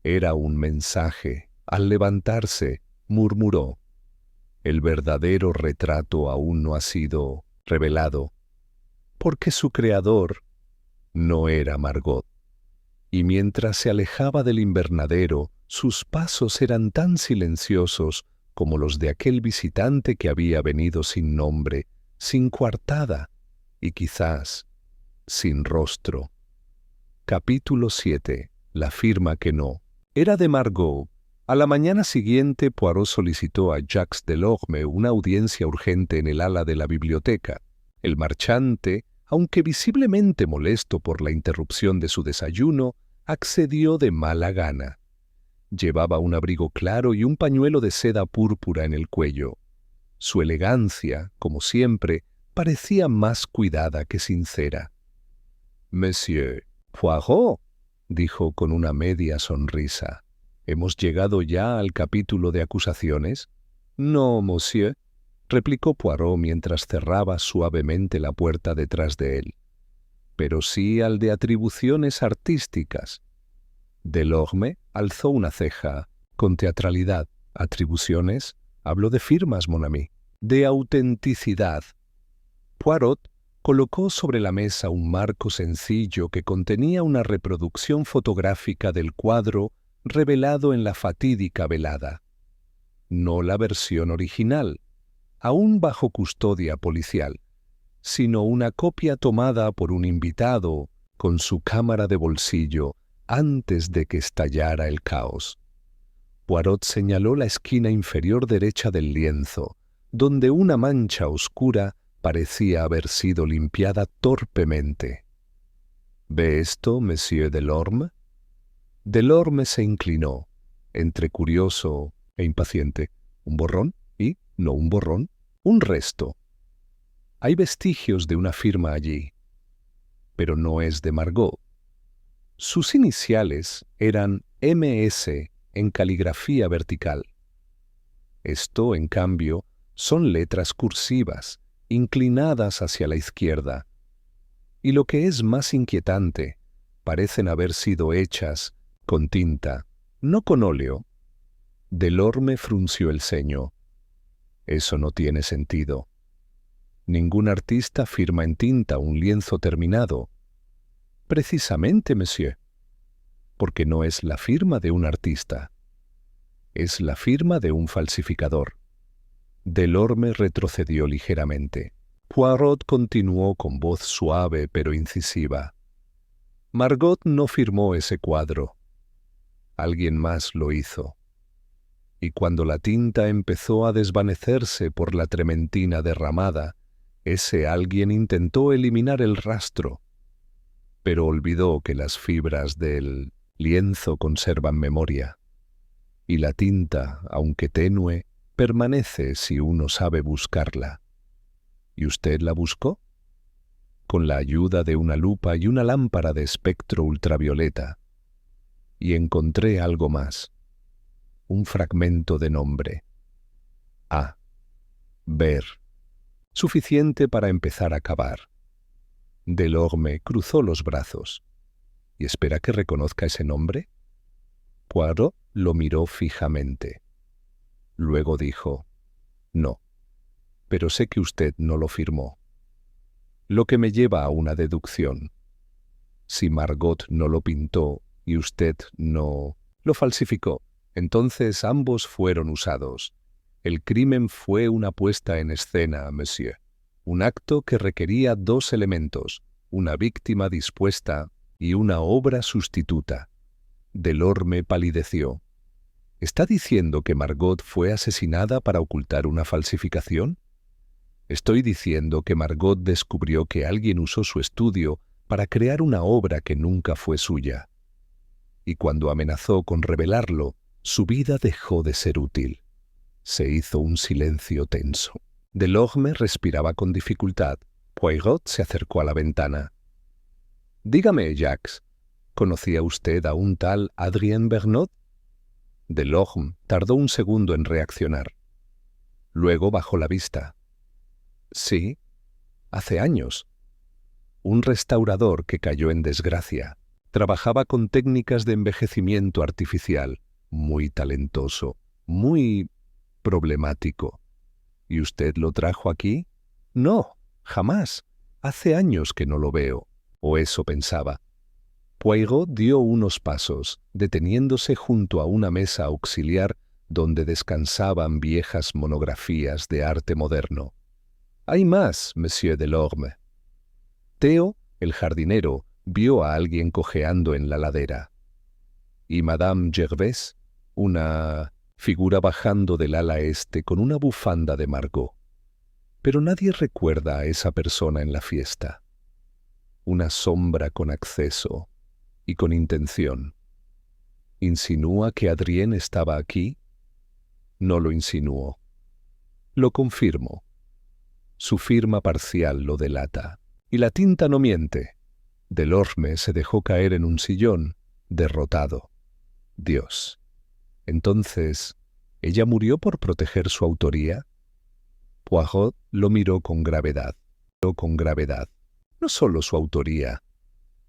Era un mensaje. Al levantarse, murmuró: «El verdadero retrato aún no ha sido revelado, porque su creador no era Margot». Y mientras se alejaba del invernadero, sus pasos eran tan silenciosos como los de aquel visitante que había venido sin nombre, sin coartada y quizás sin rostro. Capítulo 7. La firma que no. Era de Margot. A la mañana siguiente, Poirot solicitó a Jacques Delorme una audiencia urgente en el ala de la biblioteca. El marchante, aunque visiblemente molesto por la interrupción de su desayuno, accedió de mala gana. Llevaba un abrigo claro y un pañuelo de seda púrpura en el cuello. Su elegancia, como siempre, parecía más cuidada que sincera. «Monsieur Poirot», dijo con una media sonrisa. «¿Hemos llegado ya al capítulo de acusaciones?» «No, monsieur», replicó Poirot mientras cerraba suavemente la puerta detrás de él. «Pero sí al de atribuciones artísticas». Delorme alzó una ceja con teatralidad. «¿Atribuciones? Hablo de firmas, mon ami». «De autenticidad». Poirot colocó sobre la mesa un marco sencillo que contenía una reproducción fotográfica del cuadro revelado en la fatídica velada. No la versión original, aún bajo custodia policial, sino una copia tomada por un invitado con su cámara de bolsillo antes de que estallara el caos. Poirot señaló la esquina inferior derecha del lienzo, donde una mancha oscura parecía haber sido limpiada torpemente. «¿Ve esto, monsieur Delorme?» Delorme se inclinó, entre curioso e impaciente. «¿Un borrón? ¿Y no un borrón? Un resto. Hay vestigios de una firma allí». pero no es de Margot. Sus iniciales eran MS en caligrafía vertical. Esto, en cambio, son letras cursivas, inclinadas hacia la izquierda. Y lo que es más inquietante, parecen haber sido hechas con tinta, no con óleo. Delorme frunció el ceño. Eso no tiene sentido. Ningún artista firma en tinta un lienzo terminado. Precisamente, monsieur, porque no es la firma de un artista. Es la firma de un falsificador. Delorme retrocedió ligeramente. Poirot continuó con voz suave pero incisiva. Margot no firmó ese cuadro. Alguien más lo hizo. Y cuando la tinta empezó a desvanecerse por la trementina derramada, ese alguien intentó eliminar el rastro, pero olvidó que las fibras del lienzo conservan memoria, y la tinta, aunque tenue, permanece si uno sabe buscarla. ¿Y usted la buscó? Con la ayuda de una lupa y una lámpara de espectro ultravioleta. Y encontré algo más. Un fragmento de nombre. A. Ver. Suficiente para empezar a cavar. Delorme cruzó los brazos. ¿Y espera que reconozca ese nombre? Poirot lo miró fijamente. Luego dijo, no, pero sé que usted no lo firmó. Lo que me lleva a una deducción. Si Margot no lo pintó y usted no lo falsificó, entonces ambos fueron usados. El crimen fue una puesta en escena, monsieur. Un acto que requería dos elementos, una víctima dispuesta y una obra sustituta. Delorme palideció. ¿Está diciendo que Margot fue asesinada para ocultar una falsificación? Estoy diciendo que Margot descubrió que alguien usó su estudio para crear una obra que nunca fue suya. Y cuando amenazó con revelarlo, su vida dejó de ser útil. Se hizo un silencio tenso. Delorme respiraba con dificultad. Poirot se acercó a la ventana. Dígame, Jacques, ¿conocía usted a un tal Adrien Bernot? Delorme tardó un segundo en reaccionar. Luego bajó la vista. Sí, hace años. Un restaurador que cayó en desgracia. Trabajaba con técnicas de envejecimiento artificial. Muy talentoso, muy problemático. ¿Y usted lo trajo aquí? No, jamás. Hace años que no lo veo. O eso pensaba. Poirot dio unos pasos, deteniéndose junto a una mesa auxiliar donde descansaban viejas monografías de arte moderno. Hay más, monsieur Delorme. Theo, el jardinero, vio a alguien cojeando en la ladera. Y Madame Gervais, una figura bajando del ala este con una bufanda de Margot. Pero nadie recuerda a esa persona en la fiesta. Una sombra con acceso y con intención. ¿Insinúa que Adrien estaba aquí? No lo insinuó. Lo confirmo. Su firma parcial lo delata. Y la tinta no miente. Delorme se dejó caer en un sillón, derrotado. Dios. Entonces, ¿ella murió por proteger su autoría? Poirot lo miró con gravedad. No solo su autoría.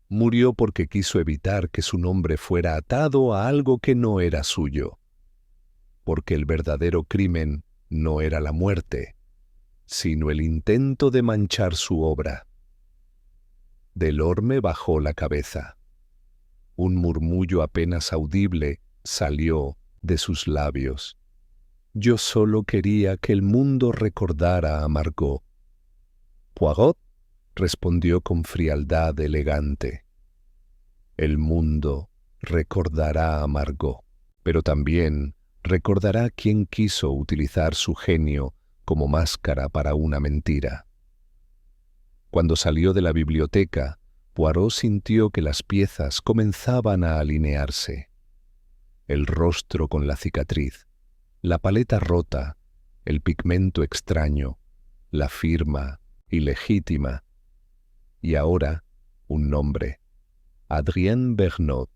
Murió porque quiso evitar que su nombre fuera atado a algo que no era suyo. Porque el verdadero crimen no era la muerte, sino el intento de manchar su obra. Delorme bajó la cabeza. Un murmullo apenas audible salió de sus labios. Yo solo quería que el mundo recordara a Margot. Poirot respondió con frialdad elegante. El mundo recordará a Margot, pero también recordará quién quiso utilizar su genio como máscara para una mentira. Cuando salió de la biblioteca, Poirot sintió que las piezas comenzaban a alinearse. El rostro con la cicatriz, la paleta rota, el pigmento extraño, la firma ilegítima. Y ahora, Un nombre. Adrien Vergnaud.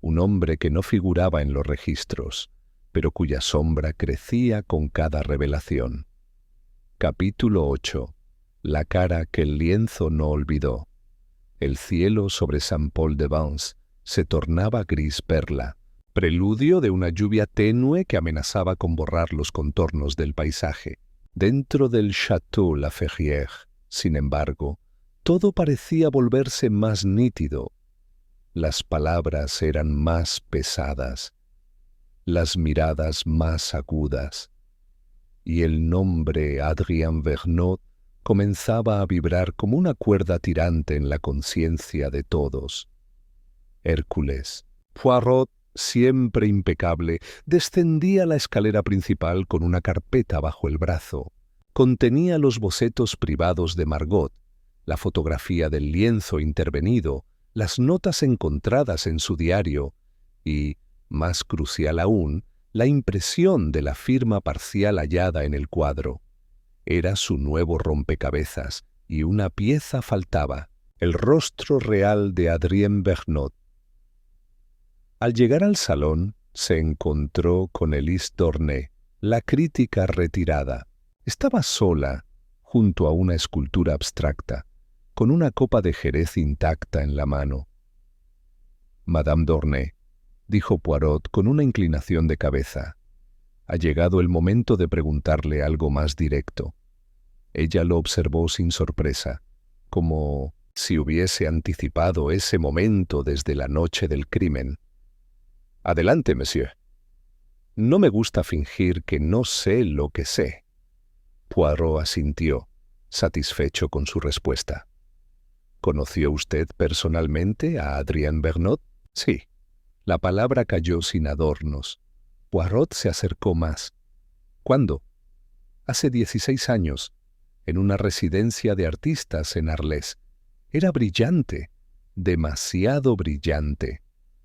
Un hombre que no figuraba en los registros, pero cuya sombra crecía con cada revelación. Capítulo 8. La cara que el lienzo no olvidó. El cielo sobre Saint-Paul-de-Vence se tornaba gris perla, preludio de una lluvia tenue que amenazaba con borrar los contornos del paisaje. Dentro del Château La Ferrière, sin embargo, todo parecía volverse más nítido. Las palabras eran más pesadas, las miradas más agudas, y el nombre Adrien Vergnaud comenzaba a vibrar como una cuerda tirante en la conciencia de todos. Hércules. Poirot, siempre impecable, descendía la escalera principal con una carpeta bajo el brazo. Contenía los bocetos privados de Margot, la fotografía del lienzo intervenido, las notas encontradas en su diario y, más crucial aún, la impresión de la firma parcial hallada en el cuadro. Era su nuevo rompecabezas y una pieza faltaba, el rostro real de Adrien Vergnaud. Al llegar al salón, se encontró con Élise Dornet, la crítica retirada. Estaba sola, junto a una escultura abstracta, con una copa de jerez intacta en la mano. «Madame Dornet», dijo Poirot con una inclinación de cabeza. Ha llegado el momento de preguntarle algo más directo. Ella lo observó sin sorpresa, como si hubiese anticipado ese momento desde la noche del crimen. «Adelante, monsieur». «No me gusta fingir que no sé lo que sé». Poirot asintió, satisfecho con su respuesta. «¿Conoció usted personalmente a Adrien Vergnaud?» «Sí». La palabra cayó sin adornos. Poirot se acercó más. «¿Cuándo?» «Hace 16 años, en una residencia de artistas en Arles. Era brillante, demasiado brillante.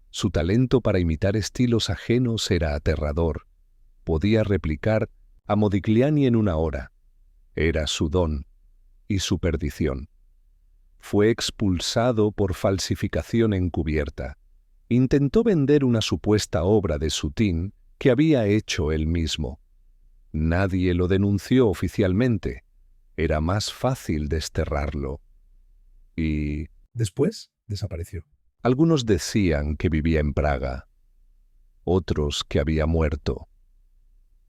Su talento para imitar estilos ajenos era aterrador. Podía replicar a Modigliani en una hora. Era su don y su perdición. Fue expulsado por falsificación encubierta. Intentó vender una supuesta obra de Soutine que había hecho él mismo. Nadie lo denunció oficialmente. Era más fácil desterrarlo. Y después desapareció. Algunos decían que vivía en Praga, otros que había muerto.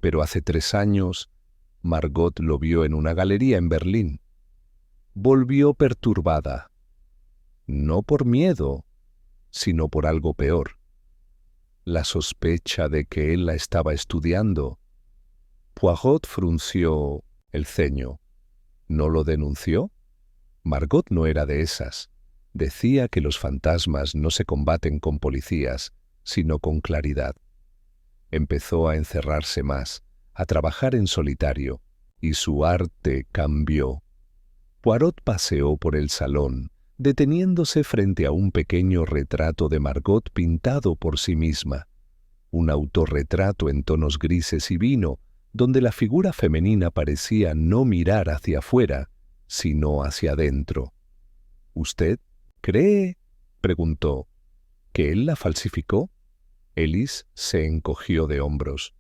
Pero hace 3 años, Margot lo vio en una galería en Berlín. Volvió perturbada, no por miedo, sino por algo peor. La sospecha de que él la estaba estudiando. Poirot frunció el ceño. ¿No lo denunció? Margot no era de esas. Decía que los fantasmas no se combaten con policías, sino con claridad. Empezó a encerrarse más, a trabajar en solitario, y su arte cambió. Poirot paseó por el salón, deteniéndose frente a un pequeño retrato de Margot pintado por sí misma. Un autorretrato en tonos grises y vino, donde la figura femenina parecía no mirar hacia afuera, sino hacia adentro. «¿Usted cree?» preguntó. «¿Que él la falsificó?» Élise se encogió de hombros.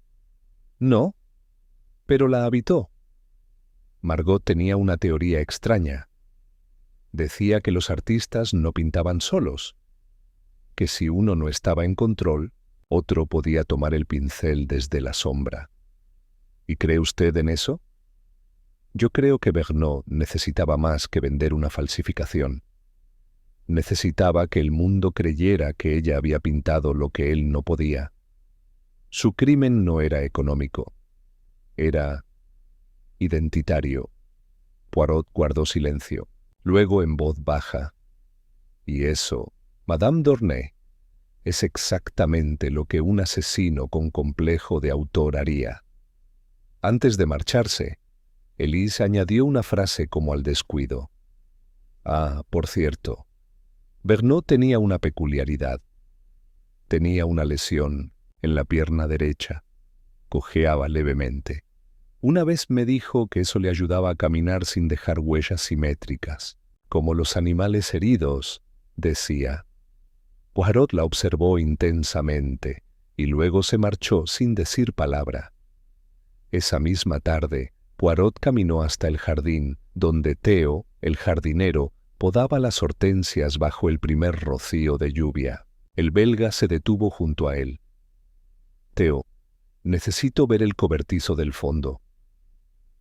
«No, pero la habitó». Margot tenía una teoría extraña. Decía que los artistas no pintaban solos, que si uno no estaba en control, otro podía tomar el pincel desde la sombra. ¿Y cree usted en eso? Yo creo que Vergnaud necesitaba más que vender una falsificación. Necesitaba que el mundo creyera que ella había pintado lo que él no podía. Su crimen no era económico, era identitario. Poirot guardó silencio. Luego, en voz baja: «Y eso, Madame Dornet, es exactamente lo que un asesino con complejo de autor haría». Antes de marcharse, Élise añadió una frase como al descuido. «Ah, por cierto, Vergnaud tenía una peculiaridad. Tenía una lesión en la pierna derecha. Cojeaba levemente. Una vez me dijo que eso le ayudaba a caminar sin dejar huellas simétricas. como los animales heridos, decía. Poirot la observó intensamente y luego se marchó sin decir palabra. Esa misma tarde, Poirot caminó hasta el jardín, donde Theo, el jardinero, podaba las hortensias bajo el primer rocío de lluvia. El belga se detuvo junto a él. Theo, necesito ver el cobertizo del fondo.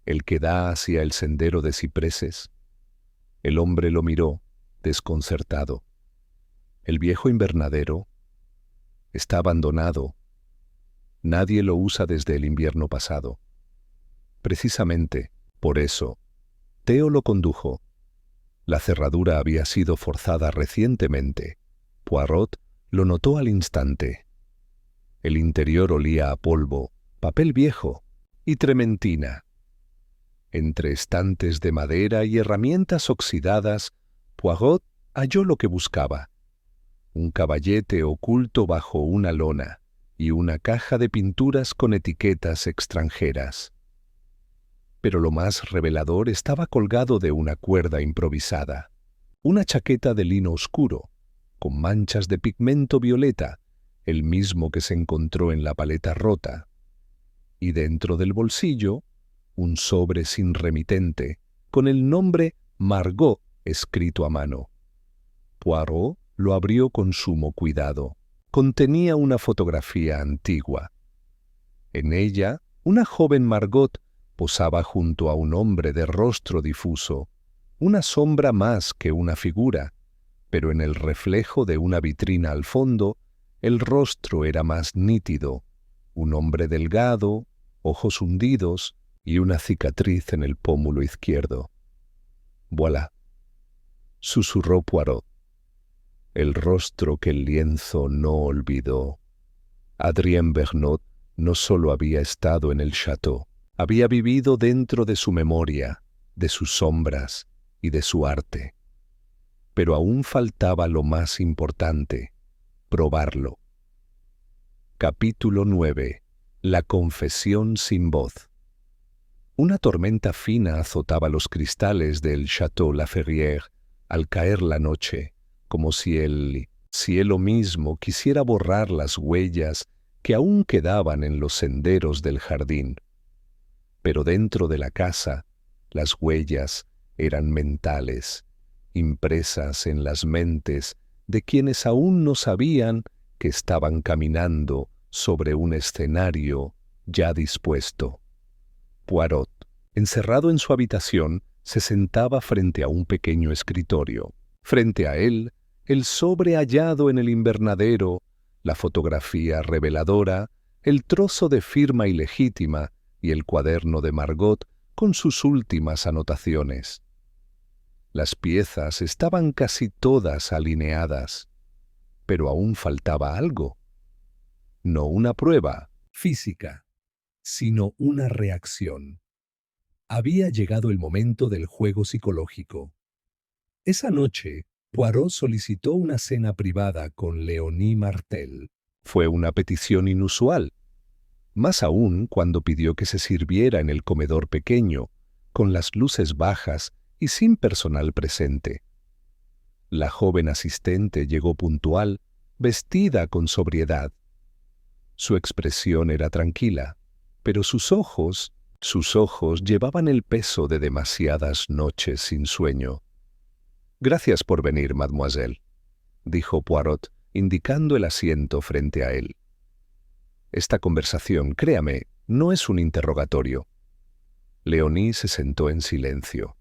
¿El que da hacia el sendero de cipreses? El hombre lo miró, desconcertado. El viejo invernadero está abandonado. Nadie lo usa desde el invierno pasado. Precisamente por eso, Theo lo condujo. La cerradura había sido forzada recientemente. Poirot lo notó al instante. El interior olía a polvo, papel viejo y trementina. Entre estantes de madera y herramientas oxidadas, Poirot halló lo que buscaba. Un caballete oculto bajo una lona y una caja de pinturas con etiquetas extranjeras. Pero lo más revelador estaba colgado de una cuerda improvisada. Una chaqueta de lino oscuro, con manchas de pigmento violeta, el mismo que se encontró en la paleta rota. Y dentro del bolsillo, un sobre sin remitente, con el nombre Margot escrito a mano. Poirot lo abrió con sumo cuidado. Contenía una fotografía antigua. En ella, una joven Margot posaba junto a un hombre de rostro difuso, una sombra más que una figura, pero en el reflejo de una vitrina al fondo, el rostro era más nítido, un hombre delgado, ojos hundidos y una cicatriz en el pómulo izquierdo. «Voilà», susurró Poirot. El rostro que el lienzo no olvidó. Adrien Bernot no solo había estado en el château, había vivido dentro de su memoria, de sus sombras y de su arte. Pero aún faltaba lo más importante, probarlo. Capítulo 9. La confesión sin voz. Una tormenta fina azotaba los cristales del Château La Ferrière al caer la noche, como si el cielo mismo quisiera borrar las huellas que aún quedaban en los senderos del jardín. Pero dentro de la casa, las huellas eran mentales, impresas en las mentes de quienes aún no sabían que estaban caminando sobre un escenario ya dispuesto. Poirot, encerrado en su habitación, se sentaba frente a un pequeño escritorio. Frente a él, el sobre hallado en el invernadero, la fotografía reveladora, el trozo de firma ilegítima y el cuaderno de Margot con sus últimas anotaciones. Las piezas estaban casi todas alineadas, pero aún faltaba algo. No una prueba Física, sino una reacción. Había llegado el momento del juego psicológico. Esa noche, Poirot solicitó una cena privada con Léonie Martel. Fue una petición inusual, más aún cuando pidió que se sirviera en el comedor pequeño, con las luces bajas y sin personal presente. La joven asistente llegó puntual, vestida con sobriedad. Su expresión era tranquila, pero sus ojos llevaban el peso de demasiadas noches sin sueño. «Gracias por venir, mademoiselle», dijo Poirot, indicando el asiento frente a él. «Esta conversación, créame, no es un interrogatorio». Léonie se sentó en silencio.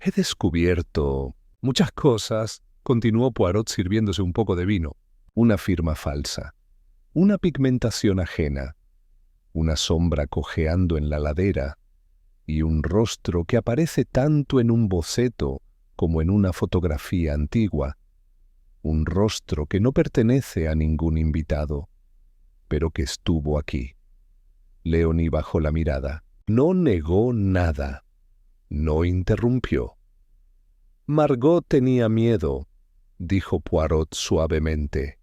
«He descubierto muchas cosas», continuó Poirot sirviéndose un poco de vino. «Una firma falsa, una pigmentación ajena, una sombra cojeando en la ladera y un rostro que aparece tanto en un boceto como en una fotografía antigua. Un rostro que no pertenece a ningún invitado, pero que estuvo aquí». Léonie bajó la mirada. No negó nada. No interrumpió. «Margot tenía miedo», dijo Poirot suavemente.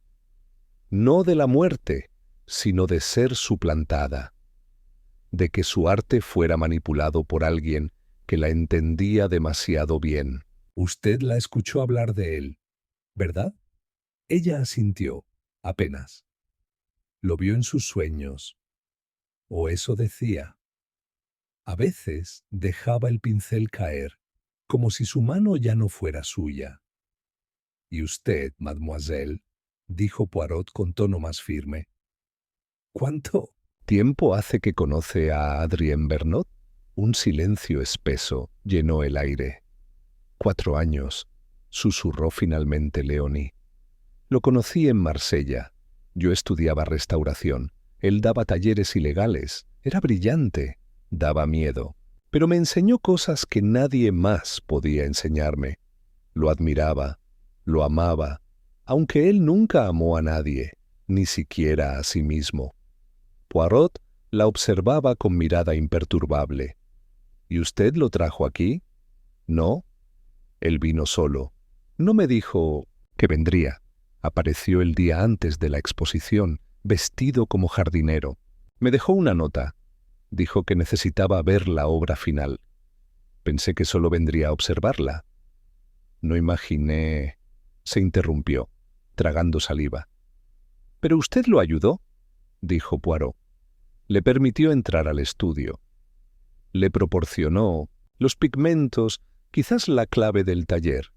«No de la muerte, sino de ser suplantada. De que su arte fuera manipulado por alguien que la entendía demasiado bien. Usted la escuchó hablar de él, ¿verdad? Ella asintió, apenas. Lo vio en sus sueños, o eso decía. A veces dejaba el pincel caer, como si su mano ya no fuera suya. Y usted, mademoiselle, dijo Poirot con tono más firme. ¿Cuánto ¿Tiempo hace que conoce a Adrien Bernot? Un silencio espeso llenó el aire. 4 años, susurró finalmente Leonie. Lo conocí en Marsella. Yo estudiaba restauración. Él daba talleres ilegales. Era brillante. Daba miedo. Pero me enseñó cosas que nadie más podía enseñarme. Lo admiraba. Lo amaba. Aunque él nunca amó a nadie, ni siquiera a sí mismo. Poirot la observaba con mirada imperturbable. ¿Y usted lo trajo aquí? No. Él vino solo. No me dijo que vendría. Apareció el día antes de la exposición, vestido como jardinero. Me dejó una nota. Dijo que necesitaba ver la obra final. Pensé que solo vendría a observarla. No imaginé... Se interrumpió, tragando saliva. —¿Pero usted lo ayudó? —dijo Poirot. Le permitió entrar al estudio. Le proporcionó los pigmentos, quizás la clave del taller.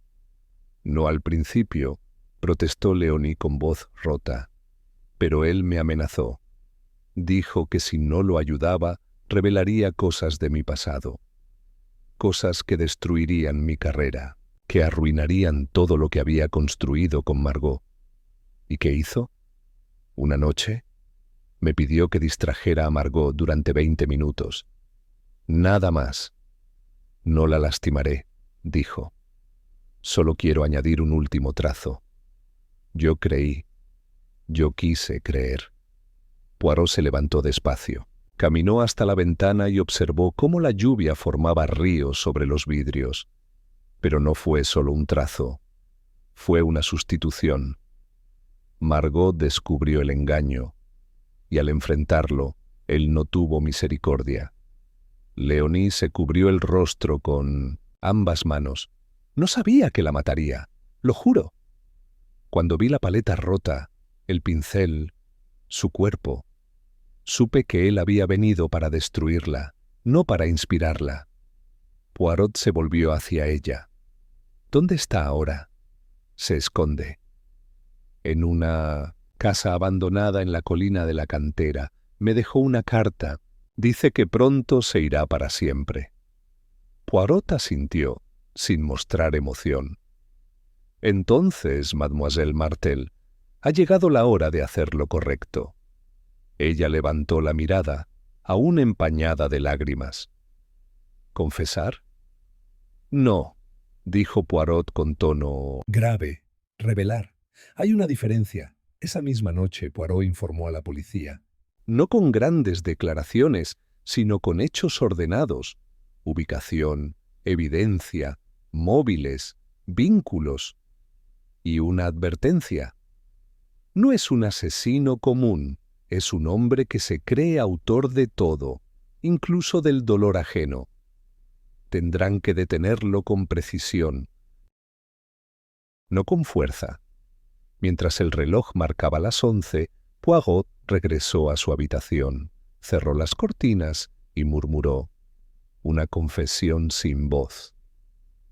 No al principio, protestó Leonie con voz rota. Pero él me amenazó. Dijo que si no lo ayudaba, revelaría cosas de mi pasado. Cosas que destruirían mi carrera, que arruinarían todo lo que había construido con Margot. ¿Y qué hizo? Una noche, me pidió que distrajera a Margot durante 20 minutos. Nada más. No la lastimaré, dijo. Solo quiero añadir un último trazo. Yo creí. Yo quise creer. Poirot se levantó despacio. Caminó hasta la ventana y observó cómo la lluvia formaba ríos sobre los vidrios. Pero no fue solo un trazo. Fue una sustitución. Margot descubrió el engaño, y al enfrentarlo, él no tuvo misericordia. Leonie se cubrió el rostro con ambas manos. No sabía que la mataría, lo juro. Cuando vi la paleta rota, el pincel, su cuerpo, supe que él había venido para destruirla, no para inspirarla. Poirot se volvió hacia ella. ¿Dónde está ahora? Se esconde. En una casa abandonada en la colina de la cantera. Me dejó una carta. Dice que pronto se irá para siempre. Poirot asintió, sin mostrar emoción. Entonces, mademoiselle Martel, ha llegado la hora de hacer lo correcto. Ella levantó la mirada, aún empañada de lágrimas. ¿Confesar? No, dijo Poirot con tono grave? Revelar. Hay una diferencia. Esa misma noche, Poirot informó a la policía. No con grandes declaraciones, sino con hechos ordenados. Ubicación, evidencia, móviles, vínculos. Y una advertencia. No es un asesino común, es un hombre que se cree autor de todo, incluso del dolor ajeno. Tendrán que detenerlo con precisión, no con fuerza. Mientras el reloj marcaba las 11, Poirot regresó a su habitación, cerró las cortinas y murmuró, una confesión sin voz.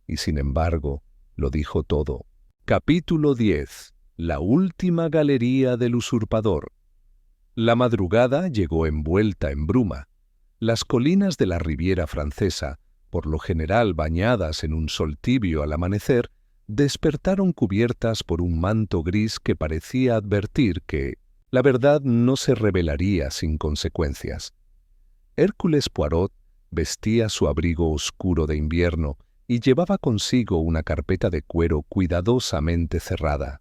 Y sin embargo, lo dijo todo. Capítulo 10. La última galería del usurpador. La madrugada llegó envuelta en bruma. Las colinas de la Riviera Francesa, por lo general bañadas en un sol tibio al amanecer, despertaron cubiertas por un manto gris que parecía advertir que la verdad no se revelaría sin consecuencias. Hércules Poirot vestía su abrigo oscuro de invierno y llevaba consigo una carpeta de cuero cuidadosamente cerrada.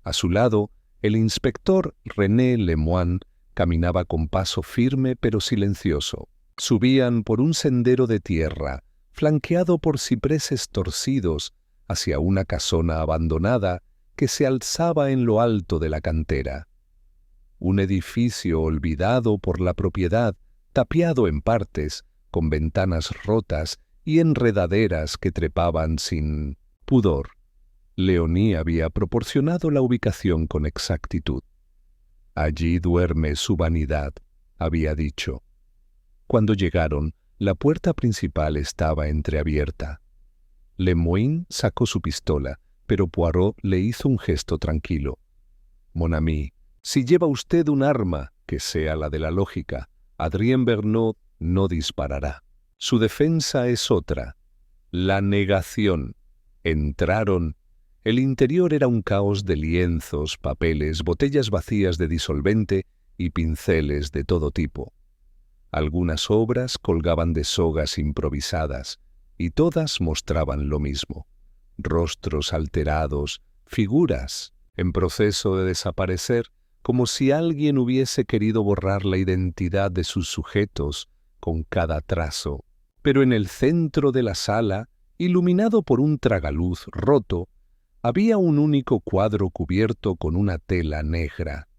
A su lado, el inspector René Lemoine caminaba con paso firme pero silencioso. Subían por un sendero de tierra, flanqueado por cipreses torcidos, hacia una casona abandonada que se alzaba en lo alto de la cantera. Un edificio olvidado por la propiedad, tapiado en partes, con ventanas rotas y enredaderas que trepaban sin pudor. Leonie había proporcionado la ubicación con exactitud. «Allí duerme su vanidad», había dicho. Cuando llegaron, la puerta principal estaba entreabierta. Lemoine sacó su pistola, pero Poirot le hizo un gesto tranquilo. «Mon ami, si lleva usted un arma, que sea la de la lógica, Adrien Vernaud no disparará. Su defensa es otra, la negación». Entraron. El interior era un caos de lienzos, papeles, botellas vacías de disolvente y pinceles de todo tipo. Algunas obras colgaban de sogas improvisadas, y todas mostraban lo mismo: rostros alterados, figuras en proceso de desaparecer, como si alguien hubiese querido borrar la identidad de sus sujetos con cada trazo. Pero en el centro de la sala, iluminado por un tragaluz roto, había un único cuadro cubierto con una tela negra,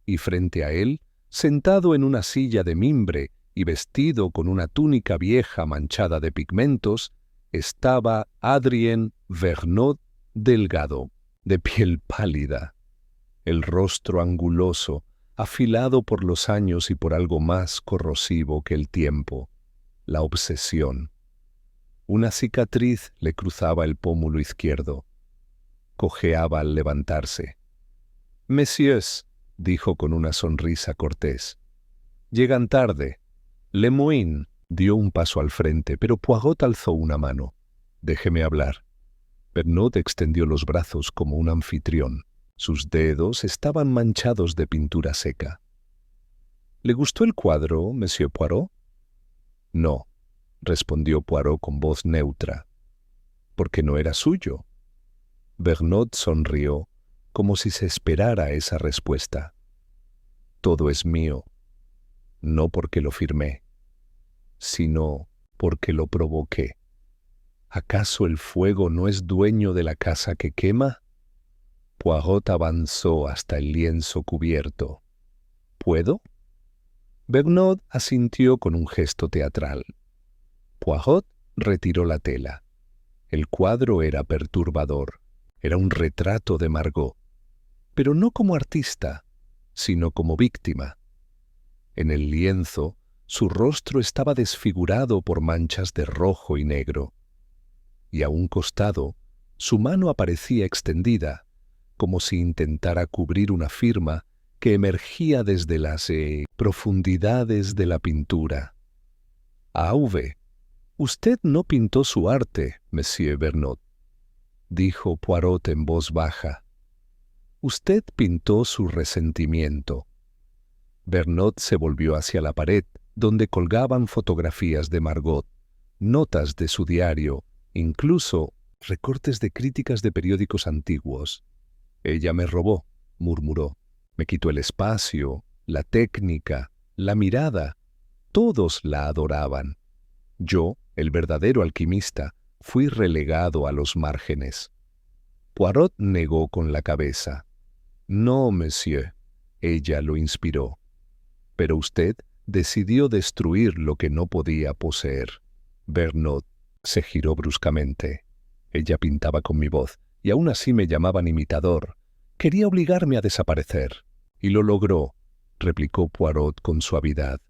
y frente a él, sentado en una silla de mimbre y vestido con una túnica vieja manchada de pigmentos, estaba Adrien Vernaud delgado, de piel pálida, el rostro anguloso, afilado por los años y por algo más corrosivo que el tiempo, la obsesión. Una cicatriz le cruzaba el pómulo izquierdo. Cojeaba al levantarse. «Messieurs», dijo con una sonrisa cortés, «llegan tarde». Lemoine dio un paso al frente, pero Poirot alzó una mano. «Déjeme hablar». Vernaud extendió los brazos como un anfitrión. Sus dedos estaban manchados de pintura seca. «¿Le gustó el cuadro, Monsieur Poirot?» «No», respondió Poirot con voz neutra. «Porque no era suyo». Vernaud sonrió, como si se esperara esa respuesta. «Todo es mío, no porque lo firmé, sino porque lo provoqué. ¿Acaso el fuego no es dueño de la casa que quema?» Poirot avanzó hasta el lienzo cubierto. «¿Puedo?» Vernaud asintió con un gesto teatral. Poirot retiró la tela. El cuadro era perturbador. Era un retrato de Margot, pero no como artista, sino como víctima. En el lienzo, su rostro estaba desfigurado por manchas de rojo y negro, y a un costado, su mano aparecía extendida, como si intentara cubrir una firma que emergía desde las profundidades de la pintura. «Auve, usted no pintó su arte, Monsieur Vernaud», dijo Poirot en voz baja. «Usted pintó su resentimiento». Vernaud se volvió hacia la pared, donde colgaban fotografías de Margot, notas de su diario, incluso recortes de críticas de periódicos antiguos. «Ella me robó», murmuró. «Me quitó el espacio, la técnica, la mirada. Todos la adoraban. Yo, el verdadero alquimista, fui relegado a los márgenes». Poirot negó con la cabeza. «No, monsieur», ella lo inspiró. «Pero usted decidió destruir lo que no podía poseer». Vernaud se giró bruscamente. Ella pintaba con mi voz, y aún así me llamaban imitador. Quería obligarme a desaparecer. «Y lo logró», replicó Poirot con suavidad.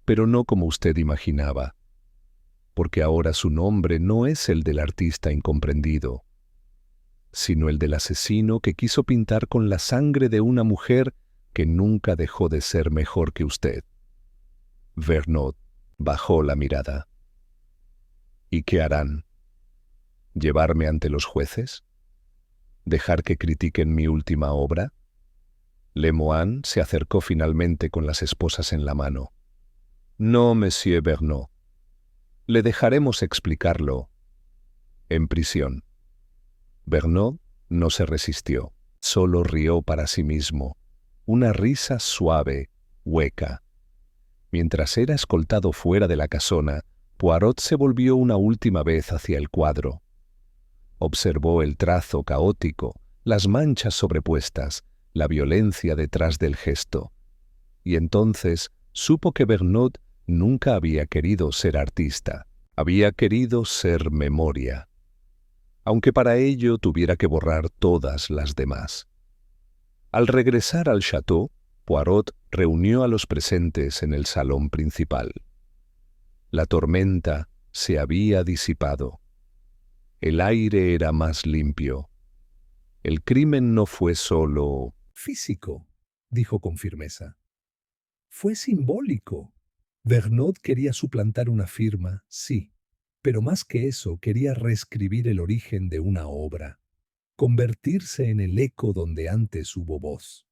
«Pero no como usted imaginaba. Porque ahora su nombre no es el del artista incomprendido, sino el del asesino que quiso pintar con la sangre de una mujer que nunca dejó de ser mejor que usted». Vernaud bajó la mirada. «¿Y qué harán? ¿Llevarme ante los jueces? ¿Dejar que critiquen mi última obra?» Lemoine se acercó finalmente con las esposas en la mano. «No, Monsieur Vernaud. Le dejaremos explicarlo en prisión». Vernaud no se resistió, solo rió para sí mismo, una risa suave, hueca. Mientras era escoltado fuera de la casona, Poirot se volvió una última vez hacia el cuadro. Observó el trazo caótico, las manchas sobrepuestas, la violencia detrás del gesto. Y entonces supo que Vernaud nunca había querido ser artista. Había querido ser memoria, aunque para ello tuviera que borrar todas las demás. Al regresar al château, Poirot reunió a los presentes en el salón principal. La tormenta se había disipado. El aire era más limpio. El crimen no fue solo Físico, dijo con firmeza. Fue simbólico. Vergnaud quería suplantar una firma, sí, pero más que eso quería reescribir el origen de una obra, convertirse en el eco donde antes hubo voz.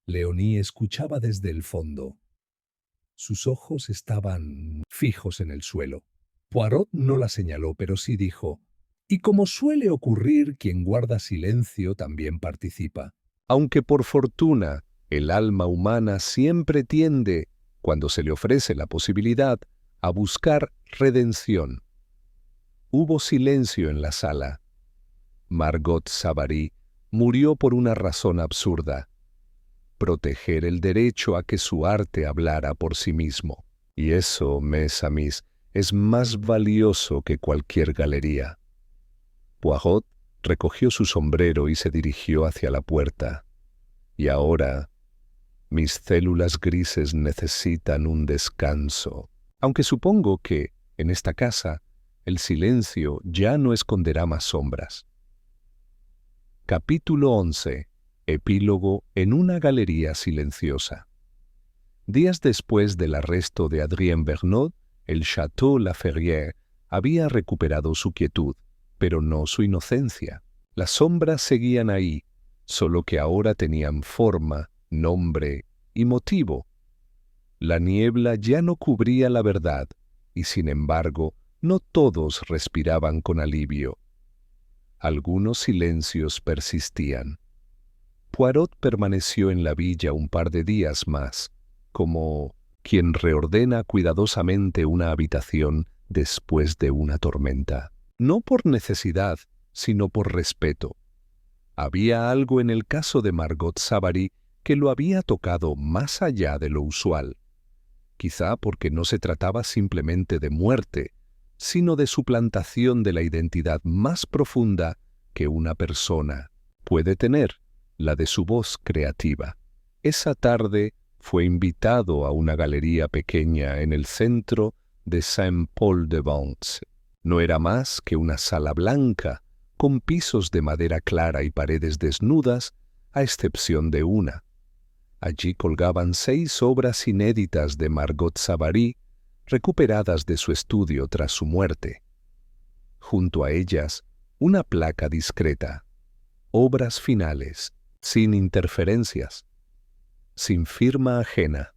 Leonie escuchaba desde el fondo. Sus ojos estaban fijos en el suelo. Poirot no la señaló, pero sí dijo, y como suele ocurrir, quien guarda silencio también participa. Aunque por fortuna el alma humana siempre tiende, cuando se le ofrece la posibilidad, a buscar redención. Hubo silencio en la sala. Margot Savary murió por una razón absurda: proteger el derecho a que su arte hablara por sí mismo. Y eso, mes amis, es más valioso que cualquier galería. Poirot recogió su sombrero y se dirigió hacia la puerta. Y ahora, mis células grises necesitan un descanso, aunque supongo que, en esta casa, el silencio ya no esconderá más sombras. Capítulo 11. Epílogo en una galería silenciosa. Días después del arresto de Adrien Vergnaud, el Château La Ferrière había recuperado su quietud, pero no su inocencia. Las sombras seguían ahí, solo que ahora tenían forma, nombre y motivo. La niebla ya no cubría la verdad, y sin embargo, no todos respiraban con alivio. Algunos silencios persistían. Poirot permaneció en la villa un par de días más, como quien reordena cuidadosamente una habitación después de una tormenta. No por necesidad, sino por respeto. Había algo en el caso de Margot Savary que lo había tocado más allá de lo usual. Quizá porque no se trataba simplemente de muerte, sino de suplantación de la identidad más profunda que una persona puede tener, la de su voz creativa. Esa tarde fue invitado a una galería pequeña en el centro de Saint-Paul-de-Vence. No era más que una sala blanca, con pisos de madera clara y paredes desnudas, a excepción de una. Allí colgaban 6 obras inéditas de Margot Savary, recuperadas de su estudio tras su muerte. Junto a ellas, una placa discreta: obras finales, sin interferencias, sin firma ajena.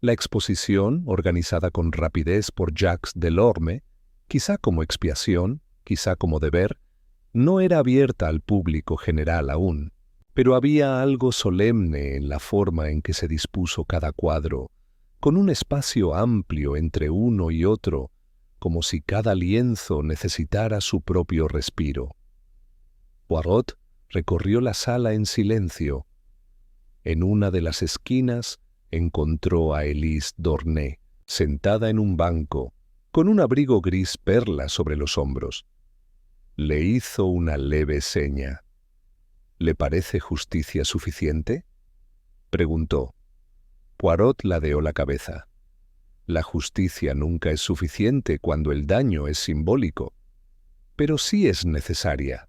La exposición, organizada con rapidez por Jacques Delorme, quizá como expiación, quizá como deber, no era abierta al público general aún, pero había algo solemne en la forma en que se dispuso cada cuadro, con un espacio amplio entre uno y otro, como si cada lienzo necesitara su propio respiro. Poirot recorrió la sala en silencio. En una de las esquinas encontró a Elise Dornay, sentada en un banco, con un abrigo gris perla sobre los hombros. Le hizo una leve seña. —¿Le parece justicia suficiente? —preguntó. Poirot ladeó la cabeza. La justicia nunca es suficiente cuando el daño es simbólico, pero sí es necesaria.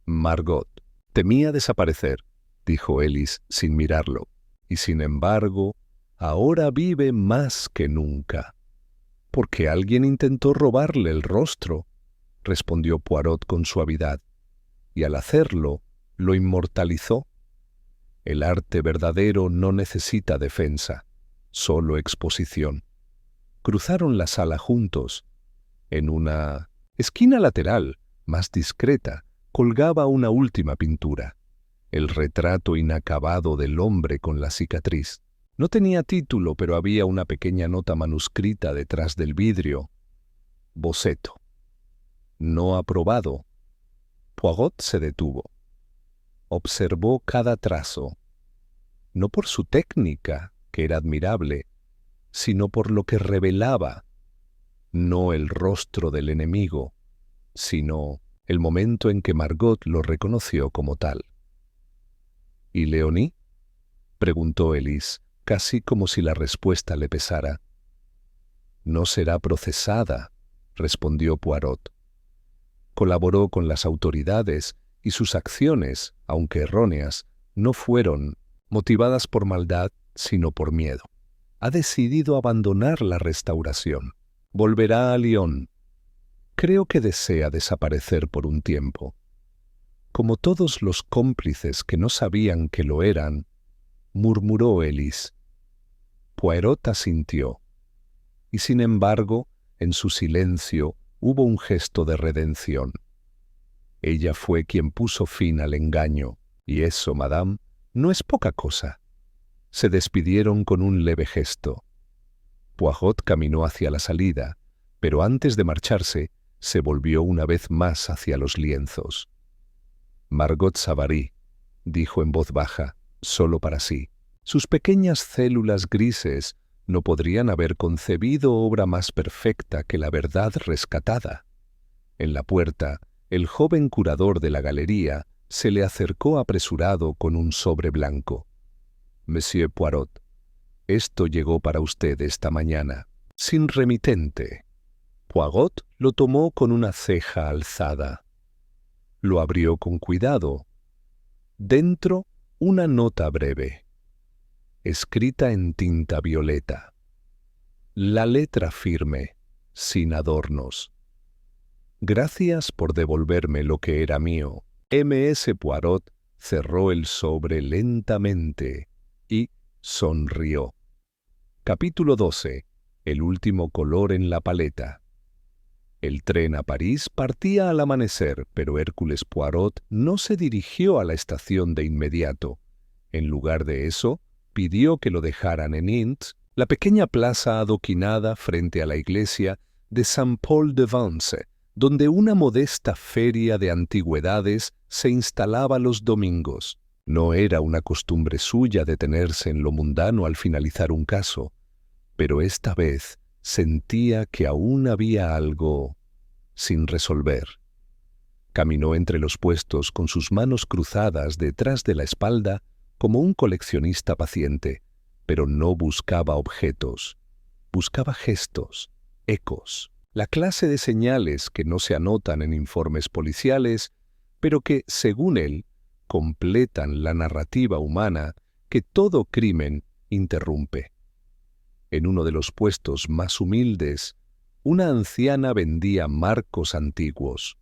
Margot temía desaparecer, dijo Elise sin mirarlo, y sin embargo, ahora vive más que nunca. —Porque alguien intentó robarle el rostro —respondió Poirot con suavidad—, y al hacerlo, lo inmortalizó. El arte verdadero no necesita defensa, solo exposición. Cruzaron la sala juntos. En una esquina lateral, más discreta, colgaba una última pintura: el retrato inacabado del hombre con la cicatriz. No tenía título, pero había una pequeña nota manuscrita detrás del vidrio: boceto. No aprobado. Poirot se detuvo. Observó cada trazo, no por su técnica, que era admirable, sino por lo que revelaba. no el rostro del enemigo, sino el momento en que Margot lo reconoció como tal. ¿Y Leonie?, preguntó Elise, casi como si la respuesta le pesara. No será procesada, respondió Poirot. Colaboró con las autoridades y sus acciones, aunque erróneas, no fueron motivadas por maldad, sino por miedo. Ha decidido abandonar la restauración. Volverá a Lyon. Creo que desea desaparecer por un tiempo. Como todos los cómplices que no sabían que lo eran, murmuró Elise. Poirot asintió. Y sin embargo, en su silencio hubo un gesto de redención. Ella fue quien puso fin al engaño, y eso, madame, no es poca cosa. Se despidieron con un leve gesto. Poirot caminó hacia la salida, pero antes de marcharse, se volvió una vez más hacia los lienzos. Margot Savary, dijo en voz baja, solo para sí. Sus pequeñas células grises no podrían haber concebido obra más perfecta que la verdad rescatada. En la puerta, el joven curador de la galería se le acercó apresurado con un sobre blanco. «Monsieur Poirot, esto llegó para usted esta mañana, sin remitente». Poirot lo tomó con una ceja alzada. Lo abrió con cuidado. Dentro, una nota breve, escrita en tinta violeta. La letra firme, sin adornos. Gracias por devolverme lo que era mío. M.S. Poirot cerró el sobre lentamente y sonrió. Capítulo 12. El último color en la paleta. El tren a París partía al amanecer, pero Hércules Poirot no se dirigió a la estación de inmediato. En lugar de eso, pidió que lo dejaran en Inns, la pequeña plaza adoquinada frente a la iglesia de Saint-Paul-de-Vence, donde una modesta feria de antigüedades se instalaba los domingos. No era una costumbre suya detenerse en lo mundano al finalizar un caso, pero esta vez sentía que aún había algo sin resolver. Caminó entre los puestos con sus manos cruzadas detrás de la espalda como un coleccionista paciente, pero no buscaba objetos, buscaba gestos, ecos, la clase de señales que no se anotan en informes policiales, pero que, según él, completan la narrativa humana que todo crimen interrumpe. En uno de los puestos más humildes, una anciana vendía marcos antiguos.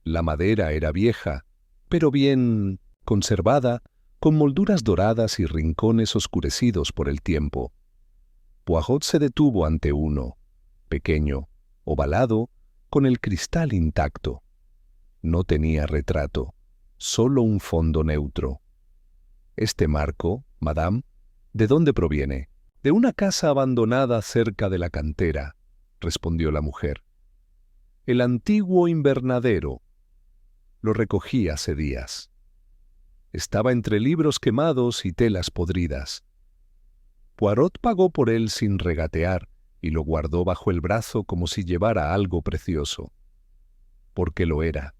La madera era vieja, pero bien conservada, con molduras doradas y rincones oscurecidos por el tiempo. Poirot se detuvo ante uno, pequeño, ovalado, con el cristal intacto. No tenía retrato, solo un fondo neutro. «Este marco, madame, ¿de dónde proviene?» «De una casa abandonada cerca de la cantera», respondió la mujer. «El antiguo invernadero. Lo recogí hace días. Estaba entre libros quemados y telas podridas». Poirot pagó por él sin regatear y lo guardó bajo el brazo como si llevara algo precioso. Porque lo era,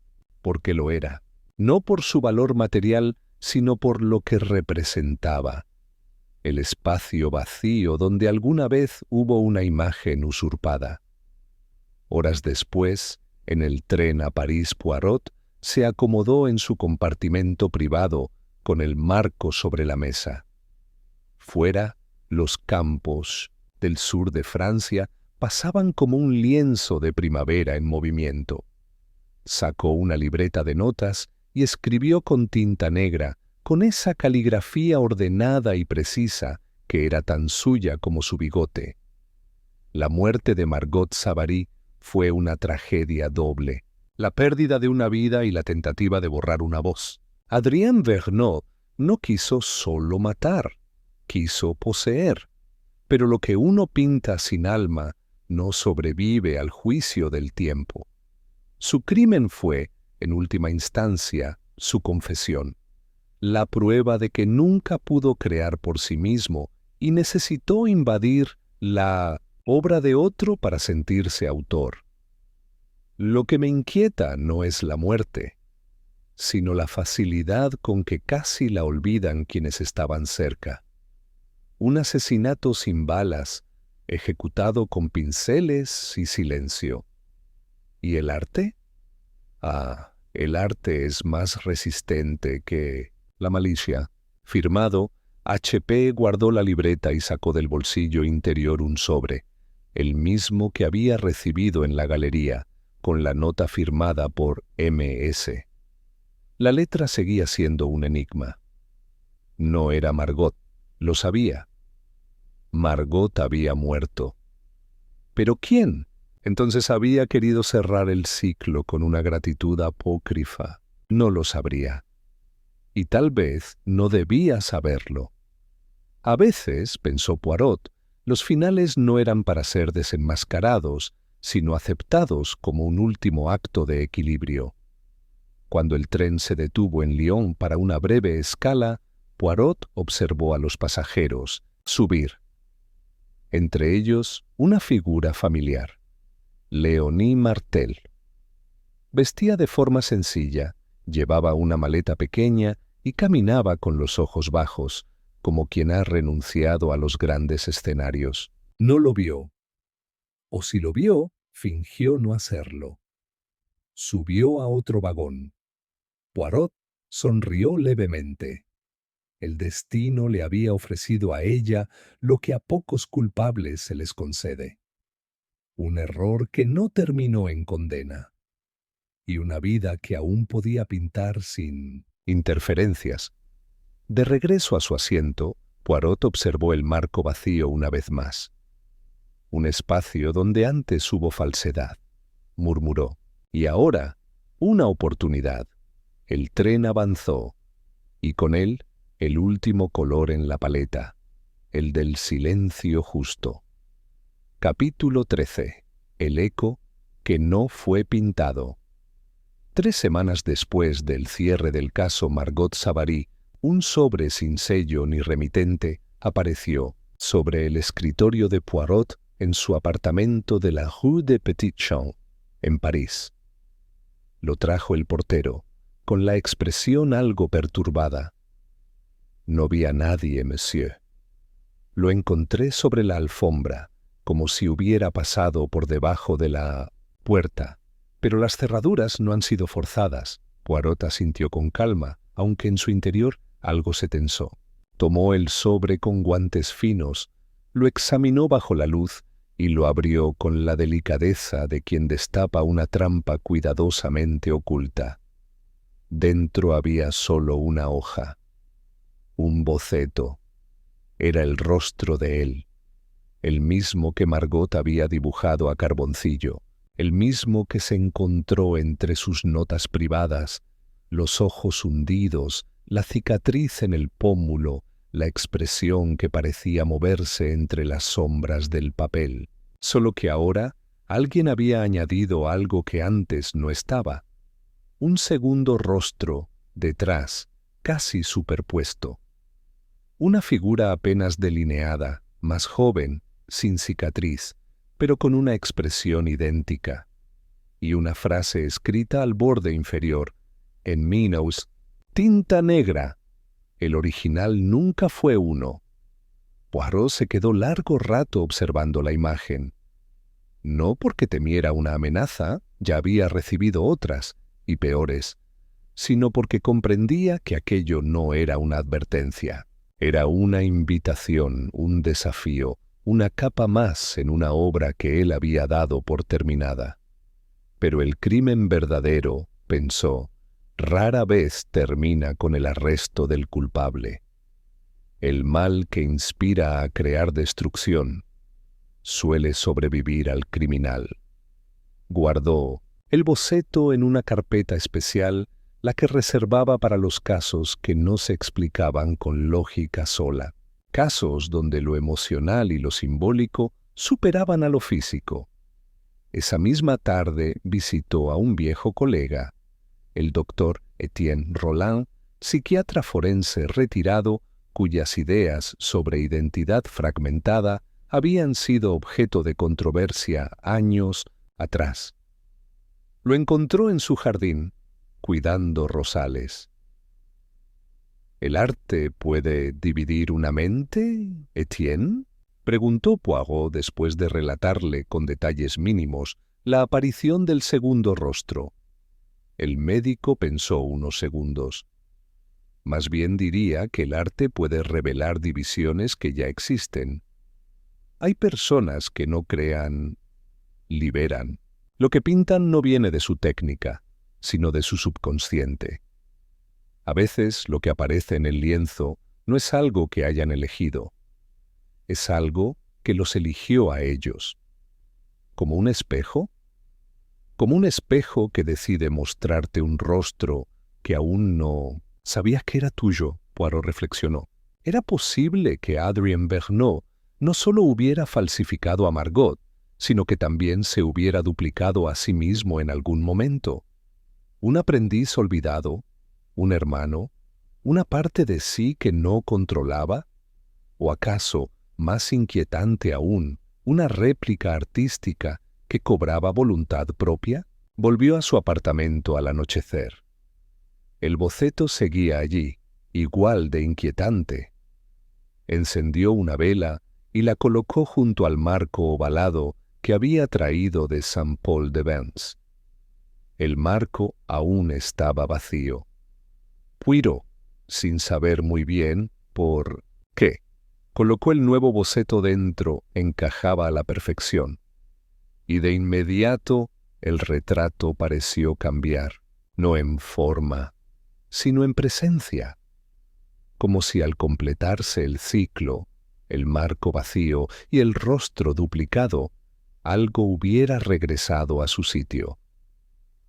no por su valor material, sino por lo que representaba. El espacio vacío donde alguna vez hubo una imagen usurpada. Horas después, en el tren a París, Poirot se acomodó en su compartimento privado con el marco sobre la mesa. Fuera, los campos del sur de Francia pasaban como un lienzo de primavera en movimiento. Sacó una libreta de notas y escribió con tinta negra, con esa caligrafía ordenada y precisa que era tan suya como su bigote. La muerte de Margot Savary fue una tragedia doble, la pérdida de una vida y la tentativa de borrar una voz. Adrien Vergnaud no quiso solo matar, quiso poseer, pero lo que uno pinta sin alma no sobrevive al juicio del tiempo. Su crimen fue, en última instancia, su confesión. La prueba de que nunca pudo crear por sí mismo y necesitó invadir la obra de otro para sentirse autor. Lo que me inquieta no es la muerte, sino la facilidad con que casi la olvidan quienes estaban cerca. Un asesinato sin balas, ejecutado con pinceles y silencio. ¿Y el arte? El arte es más resistente que la malicia. Firmado, HP guardó la libreta y sacó del bolsillo interior un sobre, el mismo que había recibido en la galería, con la nota firmada por MS. La letra seguía siendo un enigma. No era Margot, lo sabía. Margot había muerto. ¿Pero quién? Entonces había querido cerrar el ciclo con una gratitud apócrifa. No lo sabría. Y tal vez no debía saberlo. A veces, pensó Poirot, los finales no eran para ser desenmascarados, sino aceptados como un último acto de equilibrio. Cuando el tren se detuvo en Lyon para una breve escala, Poirot observó a los pasajeros subir. Entre ellos, una figura familiar. Léonie Martel. Vestía de forma sencilla, llevaba una maleta pequeña y caminaba con los ojos bajos, como quien ha renunciado a los grandes escenarios. No lo vio. O si lo vio, fingió no hacerlo. Subió a otro vagón. Poirot sonrió levemente. El destino le había ofrecido a ella lo que a pocos culpables se les concede. Un error que no terminó en condena. Y una vida que aún podía pintar sin interferencias. De regreso a su asiento, Poirot observó el marco vacío una vez más. Un espacio donde antes hubo falsedad, murmuró. Y ahora, una oportunidad. El tren avanzó, y con él el último color en la paleta, el del silencio justo. Capítulo 13. El eco que no fue pintado. 3 semanas después del cierre del caso Margot Savary, un sobre sin sello ni remitente apareció sobre el escritorio de Poirot en su apartamento de la Rue des Petits Champs, en París. Lo trajo el portero, con la expresión algo perturbada. No vi a nadie, monsieur. Lo encontré sobre la alfombra, como si hubiera pasado por debajo de la puerta. Pero las cerraduras no han sido forzadas. Poirot asintió con calma, aunque en su interior algo se tensó. Tomó el sobre con guantes finos, lo examinó bajo la luz y lo abrió con la delicadeza de quien destapa una trampa cuidadosamente oculta. Dentro había solo una hoja, un boceto. Era el rostro de él, el mismo que Margot había dibujado a carboncillo, el mismo que se encontró entre sus notas privadas, los ojos hundidos, la cicatriz en el pómulo, la expresión que parecía moverse entre las sombras del papel. Solo que ahora alguien había añadido algo que antes no estaba. Un segundo rostro, detrás, casi superpuesto. Una figura apenas delineada, más joven, sin cicatriz, pero con una expresión idéntica. Y una frase escrita al borde inferior, en Minows, tinta negra. El original nunca fue uno. Poirot se quedó largo rato observando la imagen. No porque temiera una amenaza, ya había recibido otras, y peores, sino porque comprendía que aquello no era una advertencia. Era una invitación, un desafío, una capa más en una obra que él había dado por terminada. Pero el crimen verdadero, pensó, rara vez termina con el arresto del culpable. El mal que inspira a crear destrucción suele sobrevivir al criminal. Guardó el boceto en una carpeta especial, la que reservaba para los casos que no se explicaban con lógica sola. Casos donde lo emocional y lo simbólico superaban a lo físico. Esa misma tarde visitó a un viejo colega, el doctor Etienne Roland, psiquiatra forense retirado, cuyas ideas sobre identidad fragmentada habían sido objeto de controversia años atrás. Lo encontró en su jardín, cuidando rosales. ¿El arte puede dividir una mente, Etienne?, preguntó Poirot después de relatarle con detalles mínimos la aparición del segundo rostro. El médico pensó unos segundos. Más bien diría que el arte puede revelar divisiones que ya existen. Hay personas que no crean, liberan. Lo que pintan no viene de su técnica, sino de su subconsciente. A veces lo que aparece en el lienzo no es algo que hayan elegido, es algo que los eligió a ellos. ¿Como un espejo? Como un espejo que decide mostrarte un rostro que aún no sabías que era tuyo, Poirot reflexionó. ¿Era posible que Adrien Verneau no solo hubiera falsificado a Margot, sino que también se hubiera duplicado a sí mismo en algún momento? ¿Un aprendiz olvidado? ¿Un hermano? ¿Una parte de sí que no controlaba? ¿O acaso, más inquietante aún, una réplica artística que cobraba voluntad propia? Volvió a su apartamento al anochecer. El boceto seguía allí, igual de inquietante. Encendió una vela y la colocó junto al marco ovalado que había traído de Saint-Paul-de-Vence. El marco aún estaba vacío. Poirot, sin saber muy bien por qué, colocó el nuevo boceto dentro, encajaba a la perfección. Y de inmediato el retrato pareció cambiar, no en forma, sino en presencia, como si al completarse el ciclo, el marco vacío y el rostro duplicado, algo hubiera regresado a su sitio,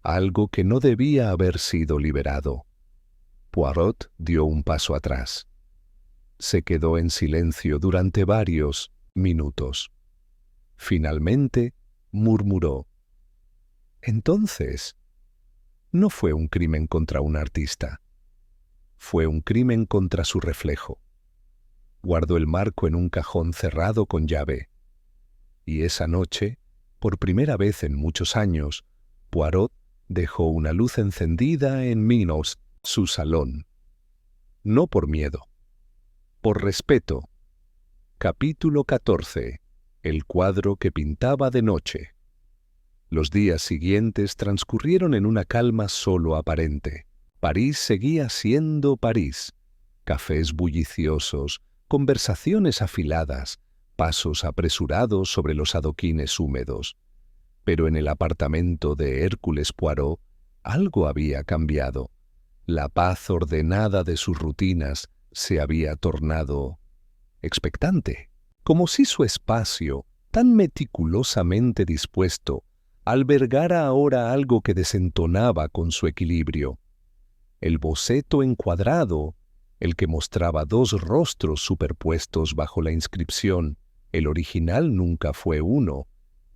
algo que no debía haber sido liberado. Poirot dio un paso atrás. Se quedó en silencio durante varios minutos. Finalmente, murmuró: «Entonces, no fue un crimen contra un artista. Fue un crimen contra su reflejo». Guardó el marco en un cajón cerrado con llave. Y esa noche, por primera vez en muchos años, Poirot dejó una luz encendida en Minos, su salón. No por miedo, por respeto. Capítulo 14. El cuadro que pintaba de noche. Los días siguientes transcurrieron en una calma solo aparente. París seguía siendo París. Cafés bulliciosos, conversaciones afiladas, pasos apresurados sobre los adoquines húmedos. Pero en el apartamento de Hércules Poirot algo había cambiado. La paz ordenada de sus rutinas se había tornado expectante, como si su espacio, tan meticulosamente dispuesto, albergara ahora algo que desentonaba con su equilibrio. El boceto encuadrado, el que mostraba dos rostros superpuestos bajo la inscripción «El original nunca fue uno»,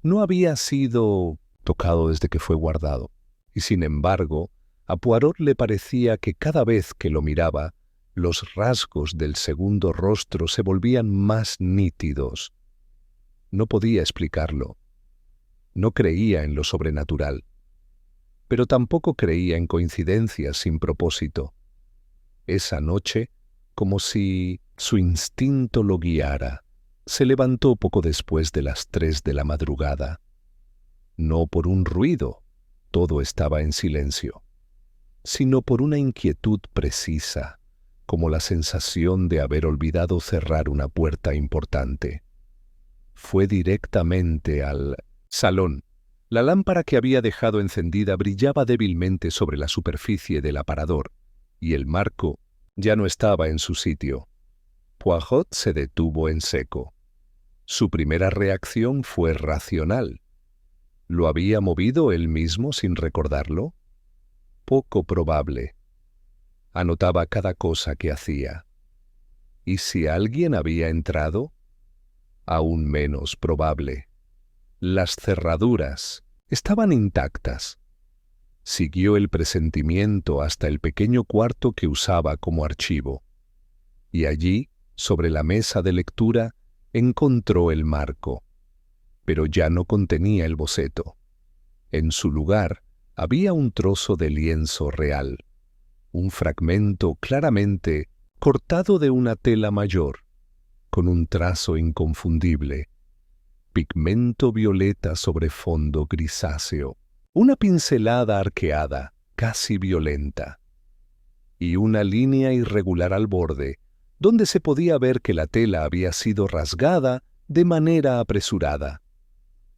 no había sido tocado desde que fue guardado. Y sin embargo, a Poirot le parecía que cada vez que lo miraba, los rasgos del segundo rostro se volvían más nítidos. No podía explicarlo. No creía en lo sobrenatural, pero tampoco creía en coincidencias sin propósito. Esa noche, como si su instinto lo guiara, se levantó poco después de las 3 de la madrugada. No por un ruido, todo estaba en silencio, sino por una inquietud precisa, como la sensación de haber olvidado cerrar una puerta importante. Fue directamente al salón. La lámpara que había dejado encendida brillaba débilmente sobre la superficie del aparador, y el marco ya no estaba en su sitio. Poirot se detuvo en seco. Su primera reacción fue racional. ¿Lo había movido él mismo sin recordarlo? Poco probable. Anotaba cada cosa que hacía. ¿Y si alguien había entrado? Aún menos probable. Las cerraduras estaban intactas. Siguió el presentimiento hasta el pequeño cuarto que usaba como archivo. Y allí, sobre la mesa de lectura, encontró el marco, pero ya no contenía el boceto. En su lugar había un trozo de lienzo real, un fragmento claramente cortado de una tela mayor, con un trazo inconfundible, pigmento violeta sobre fondo grisáceo, una pincelada arqueada, casi violenta, y una línea irregular al borde, donde se podía ver que la tela había sido rasgada de manera apresurada.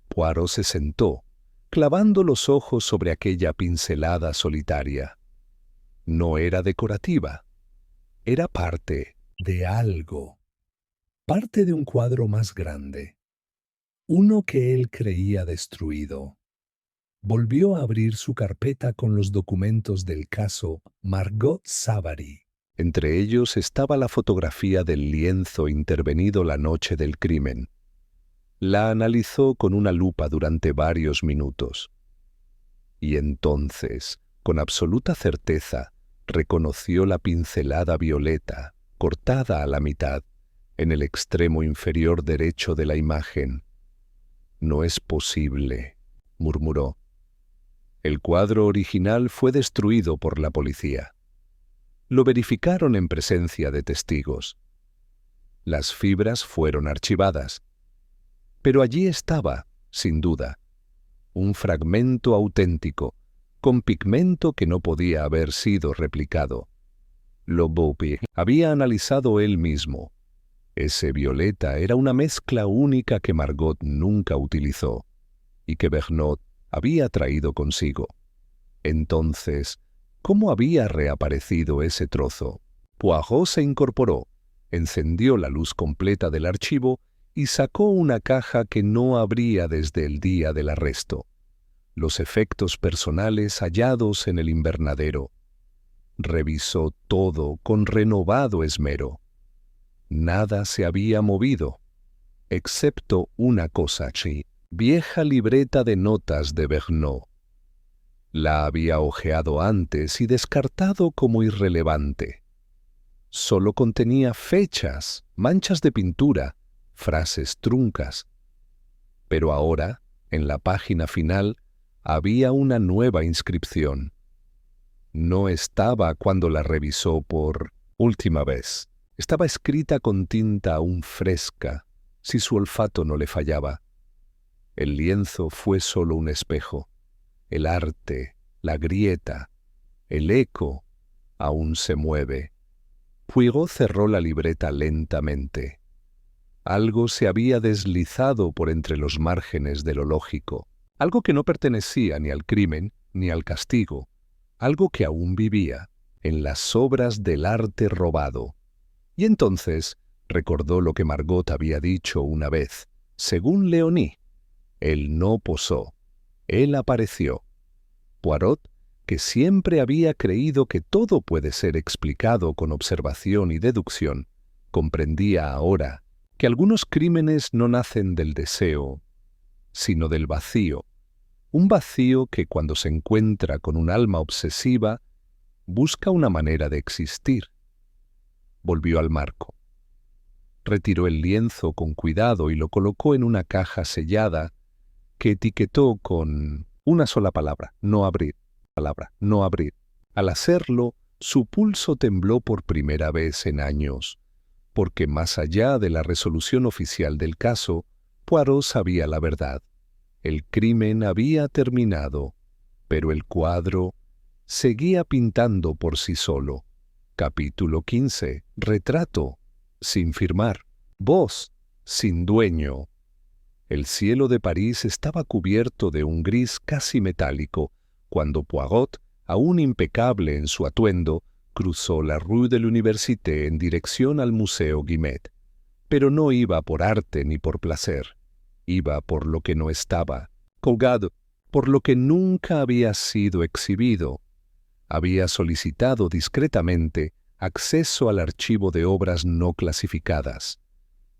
Poirot se sentó, clavando los ojos sobre aquella pincelada solitaria. No era decorativa, era parte de algo, parte de un cuadro más grande, uno que él creía destruido. Volvió a abrir su carpeta con los documentos del caso Margot Savary. Entre ellos estaba la fotografía del lienzo intervenido la noche del crimen. La analizó con una lupa durante varios minutos. Y entonces, con absoluta certeza, reconoció la pincelada violeta, cortada a la mitad, en el extremo inferior derecho de la imagen. «No es posible», murmuró. El cuadro original fue destruido por la policía. Lo verificaron en presencia de testigos. Las fibras fueron archivadas. Pero allí estaba, sin duda, un fragmento auténtico, con pigmento que no podía haber sido replicado. Lo Beaupuy había analizado él mismo. Ese violeta era una mezcla única que Margot nunca utilizó y que Vergnaud había traído consigo. Entonces, ¿cómo había reaparecido ese trozo? Poirot se incorporó, encendió la luz completa del archivo y sacó una caja que no abría desde el día del arresto. Los efectos personales hallados en el invernadero. Revisó todo con renovado esmero. Nada se había movido, excepto una cosa, vieja libreta de notas de Vergnaud. La había hojeado antes y descartado como irrelevante. Solo contenía fechas, manchas de pintura, frases truncas. Pero ahora, en la página final, había una nueva inscripción. No estaba cuando la revisó por última vez. Estaba escrita con tinta aún fresca, si su olfato no le fallaba. El lienzo fue solo un espejo. El arte, la grieta, el eco, aún se mueve. Poirot cerró la libreta lentamente. Algo se había deslizado por entre los márgenes de lo lógico, algo que no pertenecía ni al crimen ni al castigo, algo que aún vivía en las obras del arte robado. Y entonces recordó lo que Margot había dicho una vez. Según Leonie, él no posó, él apareció. Poirot, que siempre había creído que todo puede ser explicado con observación y deducción, comprendía ahora que algunos crímenes no nacen del deseo, sino del vacío, un vacío que cuando se encuentra con un alma obsesiva, busca una manera de existir. Volvió al marco. Retiró el lienzo con cuidado y lo colocó en una caja sellada que etiquetó con una sola palabra, no abrir, palabra, no abrir. Al hacerlo, su pulso tembló por primera vez en años, porque más allá de la resolución oficial del caso, Poirot sabía la verdad. El crimen había terminado, pero el cuadro seguía pintando por sí solo. Capítulo 15. Retrato, sin firmar. Voz, sin dueño. El cielo de París estaba cubierto de un gris casi metálico, cuando Poirot, aún impecable en su atuendo, cruzó la Rue de l'Université en dirección al Museo Guimet. Pero no iba por arte ni por placer. Iba por lo que no estaba, colgado, por lo que nunca había sido exhibido. Había solicitado discretamente acceso al archivo de obras no clasificadas.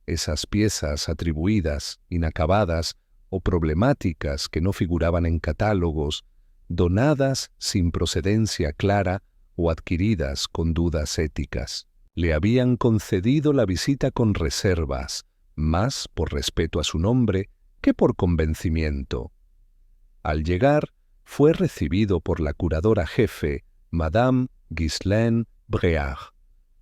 Esas piezas atribuidas, inacabadas o problemáticas que no figuraban en catálogos, donadas sin procedencia clara o adquiridas con dudas éticas. Le habían concedido la visita con reservas, más por respeto a su nombre que por convencimiento. Al llegar, fue recibido por la curadora jefe, Madame Ghislaine Bréard,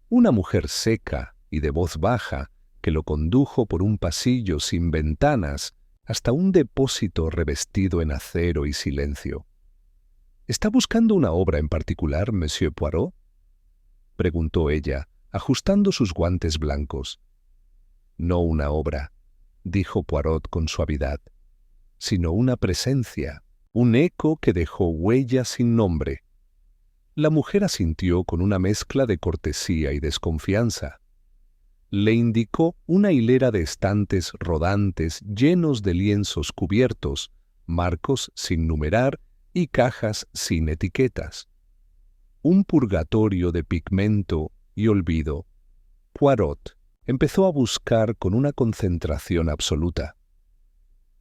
una mujer seca y de voz baja que lo condujo por un pasillo sin ventanas hasta un depósito revestido en acero y silencio. ¿Está buscando una obra en particular, Monsieur Poirot?, preguntó ella, ajustando sus guantes blancos. No una obra, dijo Poirot con suavidad, sino una presencia, un eco que dejó huella sin nombre. La mujer asintió con una mezcla de cortesía y desconfianza. Le indicó una hilera de estantes rodantes llenos de lienzos cubiertos, marcos sin numerar y cajas sin etiquetas. Un purgatorio de pigmento y olvido. Poirot empezó a buscar con una concentración absoluta.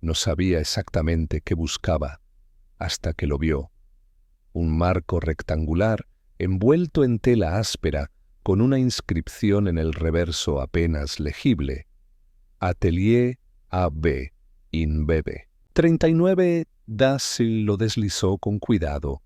No sabía exactamente qué buscaba, hasta que lo vio. Un marco rectangular envuelto en tela áspera con una inscripción en el reverso apenas legible. Atelier A.B. Inbebe. 39. Dassel lo deslizó con cuidado.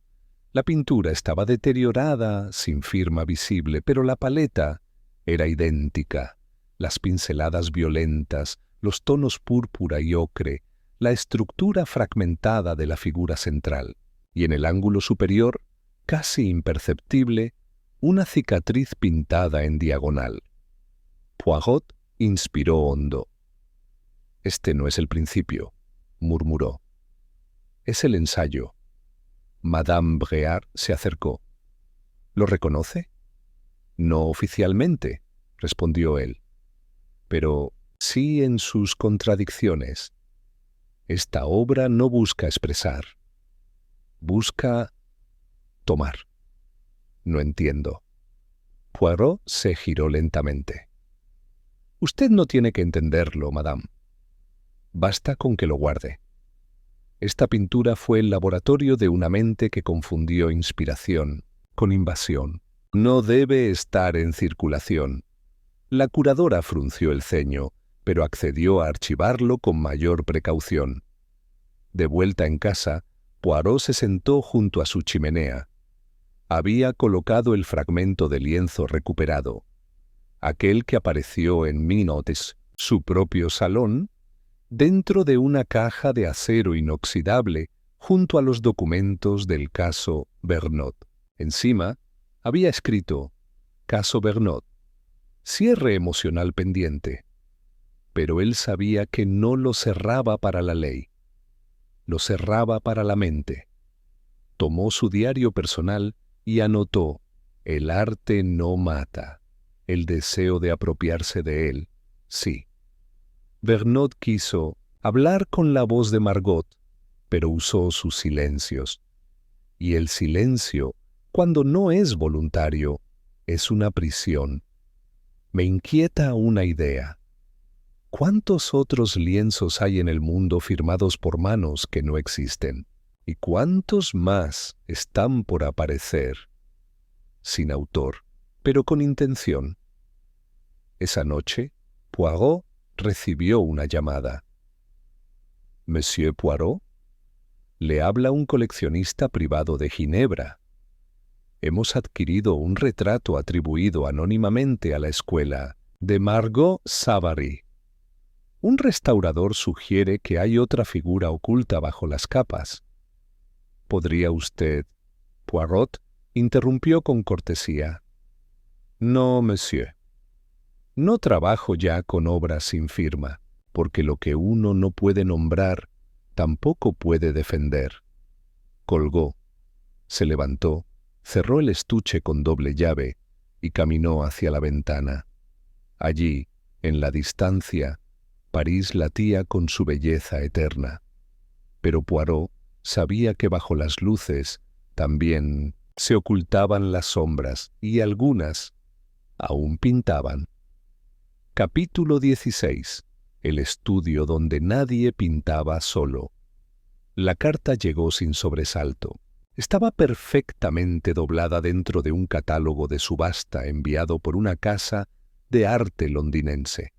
La pintura estaba deteriorada, sin firma visible, pero la paleta era idéntica. Las pinceladas violentas, los tonos púrpura y ocre, la estructura fragmentada de la figura central, y en el ángulo superior, casi imperceptible, una cicatriz pintada en diagonal. Poirot inspiró hondo. «Este no es el principio», murmuró. «Es el ensayo». Madame Bréard se acercó. «¿Lo reconoce?» «No oficialmente», respondió él, «pero sí en sus contradicciones. Esta obra no busca expresar, busca tomar». «No entiendo». Poirot se giró lentamente. «Usted no tiene que entenderlo, madame. Basta con que lo guarde. Esta pintura fue el laboratorio de una mente que confundió inspiración con invasión. No debe estar en circulación». La curadora frunció el ceño, pero accedió a archivarlo con mayor precaución. De vuelta en casa, Poirot se sentó junto a su chimenea. Había colocado el fragmento de lienzo recuperado, aquel que apareció en Minotes, su propio salón, dentro de una caja de acero inoxidable junto a los documentos del caso Bernot. Encima había escrito «Caso Bernot, cierre emocional pendiente». Pero él sabía que no lo cerraba para la ley, lo cerraba para la mente. Tomó su diario personal y anotó: «El arte no mata, el deseo de apropiarse de él, sí». Bernot quiso hablar con la voz de Margot, pero usó sus silencios. Y el silencio, cuando no es voluntario, es una prisión. Me inquieta una idea. ¿Cuántos otros lienzos hay en el mundo firmados por manos que no existen? ¿Y cuántos más están por aparecer? Sin autor, pero con intención. Esa noche, Poirot recibió una llamada. «Monsieur Poirot, le habla un coleccionista privado de Ginebra. Hemos adquirido un retrato atribuido anónimamente a la escuela de Margot Savary. Un restaurador sugiere que hay otra figura oculta bajo las capas. ¿Podría usted...» Poirot interrumpió con cortesía. «No, monsieur. No trabajo ya con obras sin firma, porque lo que uno no puede nombrar, tampoco puede defender». Colgó, se levantó, cerró el estuche con doble llave y caminó hacia la ventana. Allí, en la distancia, París latía con su belleza eterna. Pero Poirot sabía que bajo las luces también se ocultaban las sombras y algunas aún pintaban. Capítulo 16. El estudio donde nadie pintaba solo. La carta llegó sin sobresalto. Estaba perfectamente doblada dentro de un catálogo de subasta enviado por una casa de arte londinense.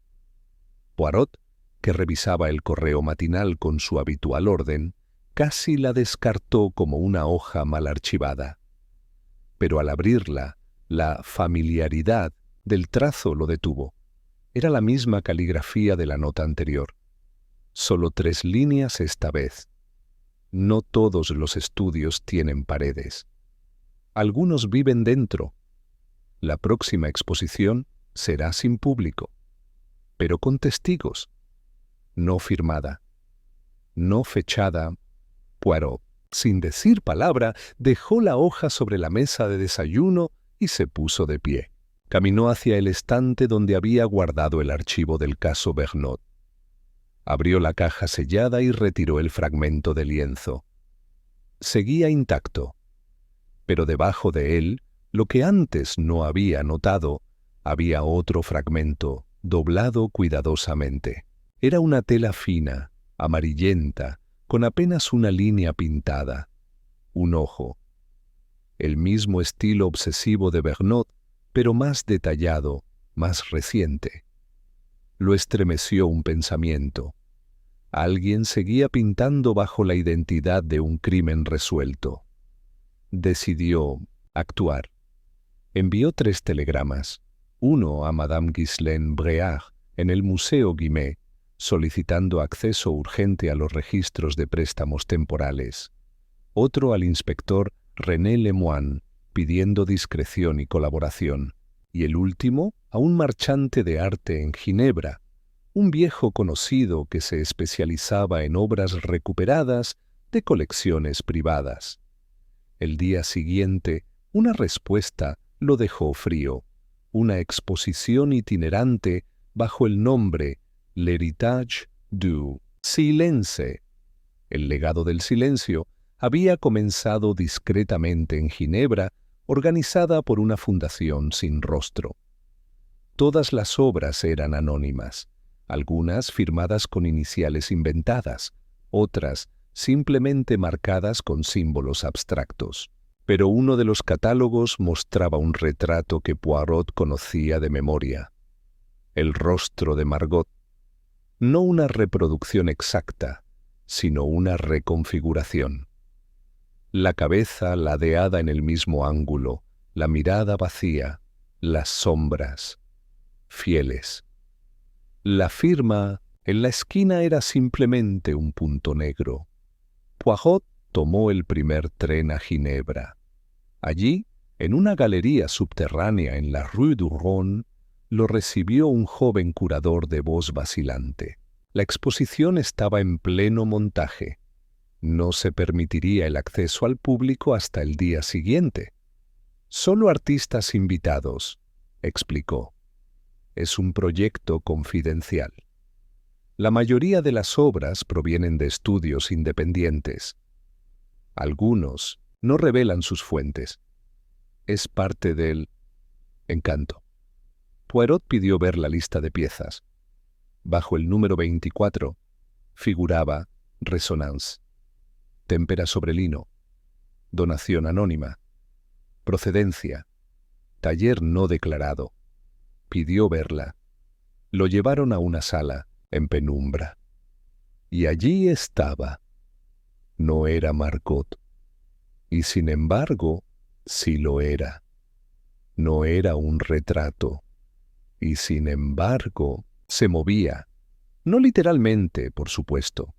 Poirot, que revisaba el correo matinal con su habitual orden, casi la descartó como una hoja mal archivada. Pero al abrirla, la familiaridad del trazo lo detuvo. Era la misma caligrafía de la nota anterior. Solo 3 líneas esta vez. No todos los estudios tienen paredes. Algunos viven dentro. La próxima exposición será sin público, pero con testigos. No firmada, no fechada. Poirot, sin decir palabra, dejó la hoja sobre la mesa de desayuno y se puso de pie. Caminó hacia el estante donde había guardado el archivo del caso Vergnaud. Abrió la caja sellada y retiró el fragmento de lienzo. Seguía intacto, pero debajo de él, lo que antes no había notado, había otro fragmento, doblado cuidadosamente. Era una tela fina, amarillenta, con apenas una línea pintada. Un ojo. El mismo estilo obsesivo de Vergnaud, pero más detallado, más reciente. Lo estremeció un pensamiento. Alguien seguía pintando bajo la identidad de un crimen resuelto. Decidió actuar. Envió 3 telegramas. Uno a Madame Ghislaine Breard en el Museo Guimet, solicitando acceso urgente a los registros de préstamos temporales. Otro al inspector René Lemoine, pidiendo discreción y colaboración. Y el último a un marchante de arte en Ginebra, un viejo conocido que se especializaba en obras recuperadas de colecciones privadas. El día siguiente, una respuesta lo dejó frío. Una exposición itinerante bajo el nombre L'Héritage du Silence. El legado del silencio había comenzado discretamente en Ginebra, organizada por una fundación sin rostro. Todas las obras eran anónimas, algunas firmadas con iniciales inventadas, otras simplemente marcadas con símbolos abstractos. Pero uno de los catálogos mostraba un retrato que Poirot conocía de memoria. El rostro de Margot. No una reproducción exacta, sino una reconfiguración. La cabeza ladeada en el mismo ángulo, la mirada vacía, las sombras, fieles. La firma en la esquina era simplemente un punto negro. Poirot tomó el primer tren a Ginebra. Allí, en una galería subterránea en la Rue du Rhône, lo recibió un joven curador de voz vacilante. La exposición estaba en pleno montaje. No se permitiría el acceso al público hasta el día siguiente. Solo artistas invitados, explicó. Es un proyecto confidencial. La mayoría de las obras provienen de estudios independientes. Algunos no revelan sus fuentes. Es parte del encanto. Poirot pidió ver la lista de piezas. Bajo el número 24 figuraba Resonance. Témpera sobre lino. Donación anónima. Procedencia. Taller no declarado. Pidió verla. Lo llevaron a una sala, en penumbra. Y allí estaba. No era Margot. Y sin embargo, sí lo era. No era un retrato. Y sin embargo, se movía. No literalmente, por supuesto,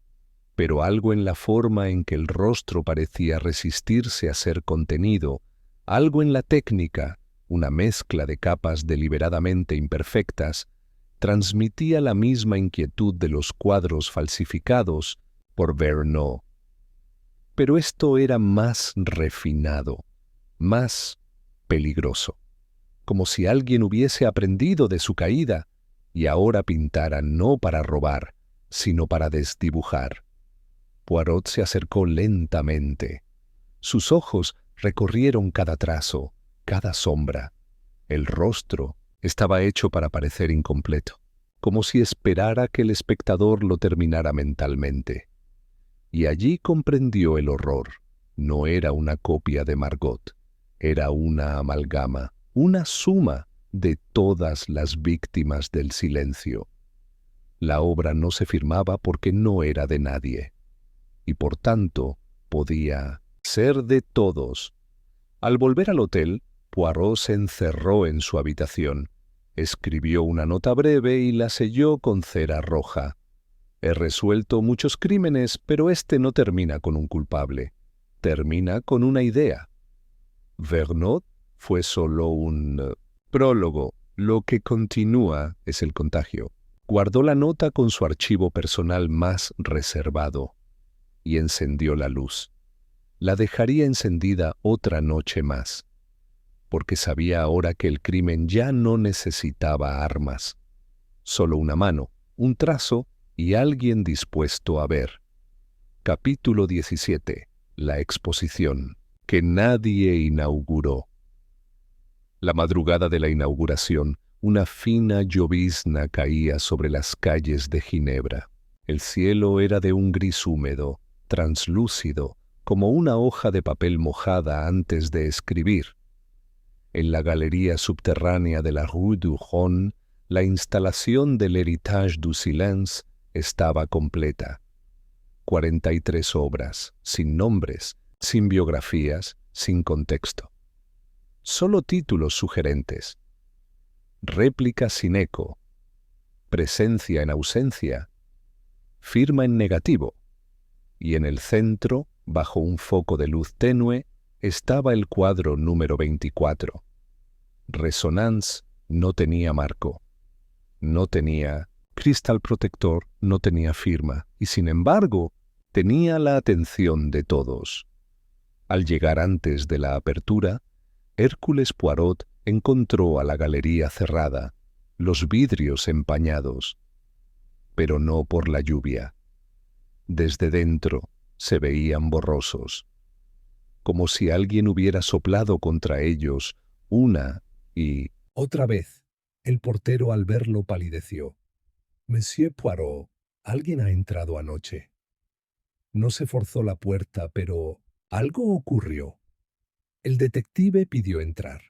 pero algo en la forma en que el rostro parecía resistirse a ser contenido, algo en la técnica, una mezcla de capas deliberadamente imperfectas, transmitía la misma inquietud de los cuadros falsificados por Vergnaud. Pero esto era más refinado, más peligroso, como si alguien hubiese aprendido de su caída y ahora pintara no para robar, sino para desdibujar. Poirot se acercó lentamente. Sus ojos recorrieron cada trazo, cada sombra. El rostro estaba hecho para parecer incompleto, como si esperara que el espectador lo terminara mentalmente. Y allí comprendió el horror. No era una copia de Margot, era una amalgama, una suma de todas las víctimas del silencio. La obra no se firmaba porque no era de nadie, y por tanto podía ser de todos. Al volver al hotel, Poirot se encerró en su habitación, escribió una nota breve y la selló con cera roja. He resuelto muchos crímenes, pero este no termina con un culpable. Termina con una idea. Vergnaud fue solo un prólogo. Lo que continúa es el contagio. Guardó la nota con su archivo personal más reservado y encendió la luz. La dejaría encendida otra noche más, porque sabía ahora que el crimen ya no necesitaba armas. Solo una mano, un trazo y alguien dispuesto a ver. Capítulo 17. La exposición, que nadie inauguró. La madrugada de la inauguración, una fina llovizna caía sobre las calles de Ginebra. El cielo era de un gris húmedo, translúcido, como una hoja de papel mojada antes de escribir. En la galería subterránea de la Rue du Rhône, la instalación del Héritage du Silence estaba completa. 43 obras, sin nombres, sin biografías, sin contexto. Solo títulos sugerentes. Réplica sin eco. Presencia en ausencia. Firma en negativo. Y en el centro, bajo un foco de luz tenue, estaba el cuadro número 24. Resonance no tenía marco. No tenía cristal protector, no tenía firma, y sin embargo, tenía la atención de todos. Al llegar antes de la apertura, Hércules Poirot encontró a la galería cerrada, los vidrios empañados, pero no por la lluvia. Desde dentro se veían borrosos, como si alguien hubiera soplado contra ellos una y Otra vez, el portero al verlo palideció. Monsieur Poirot, alguien ha entrado anoche. No se forzó la puerta, pero algo ocurrió. El detective pidió entrar.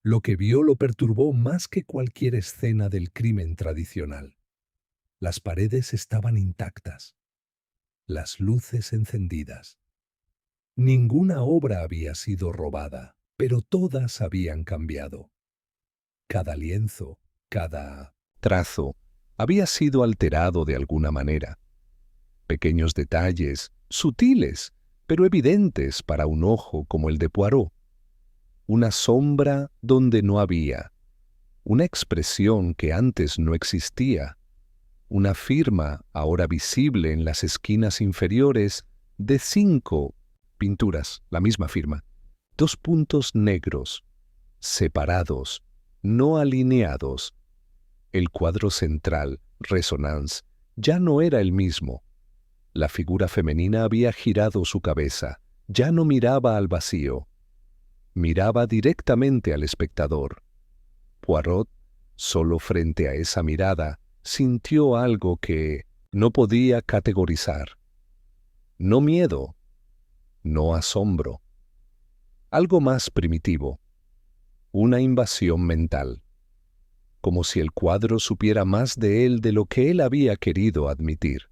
Lo que vio lo perturbó más que cualquier escena del crimen tradicional. Las paredes estaban intactas, las luces encendidas. Ninguna obra había sido robada, pero todas habían cambiado. Cada lienzo, cada trazo había sido alterado de alguna manera. Pequeños detalles, sutiles, pero evidentes para un ojo como el de Poirot. Una sombra donde no había, una expresión que antes no existía, una firma ahora visible en las esquinas inferiores de 5 pinturas, la misma firma, 2 puntos negros, separados, no alineados. El cuadro central, Resonance, ya no era el mismo. La figura femenina había girado su cabeza, ya no miraba al vacío. Miraba directamente al espectador. Poirot, solo frente a esa mirada, sintió algo que no podía categorizar. No miedo, no asombro. Algo más primitivo. Una invasión mental. Como si el cuadro supiera más de él de lo que él había querido admitir.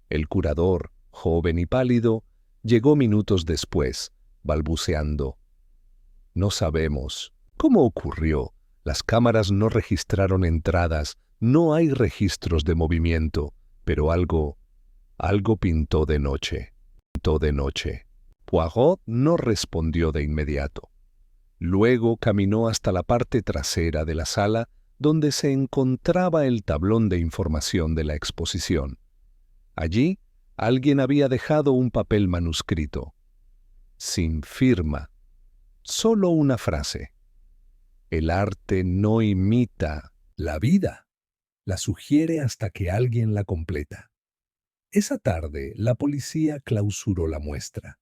El curador, joven y pálido, llegó minutos después, balbuceando. No sabemos. ¿Cómo ocurrió? Las cámaras no registraron entradas, no hay registros de movimiento, pero algo pintó de noche. Pintó de noche. Poirot no respondió de inmediato. Luego caminó hasta la parte trasera de la sala, donde se encontraba el tablón de información de la exposición. Allí, alguien había dejado un papel manuscrito. Sin firma. Solo una frase. El arte no imita la vida. La sugiere hasta que alguien la completa. Esa tarde, la policía clausuró la muestra.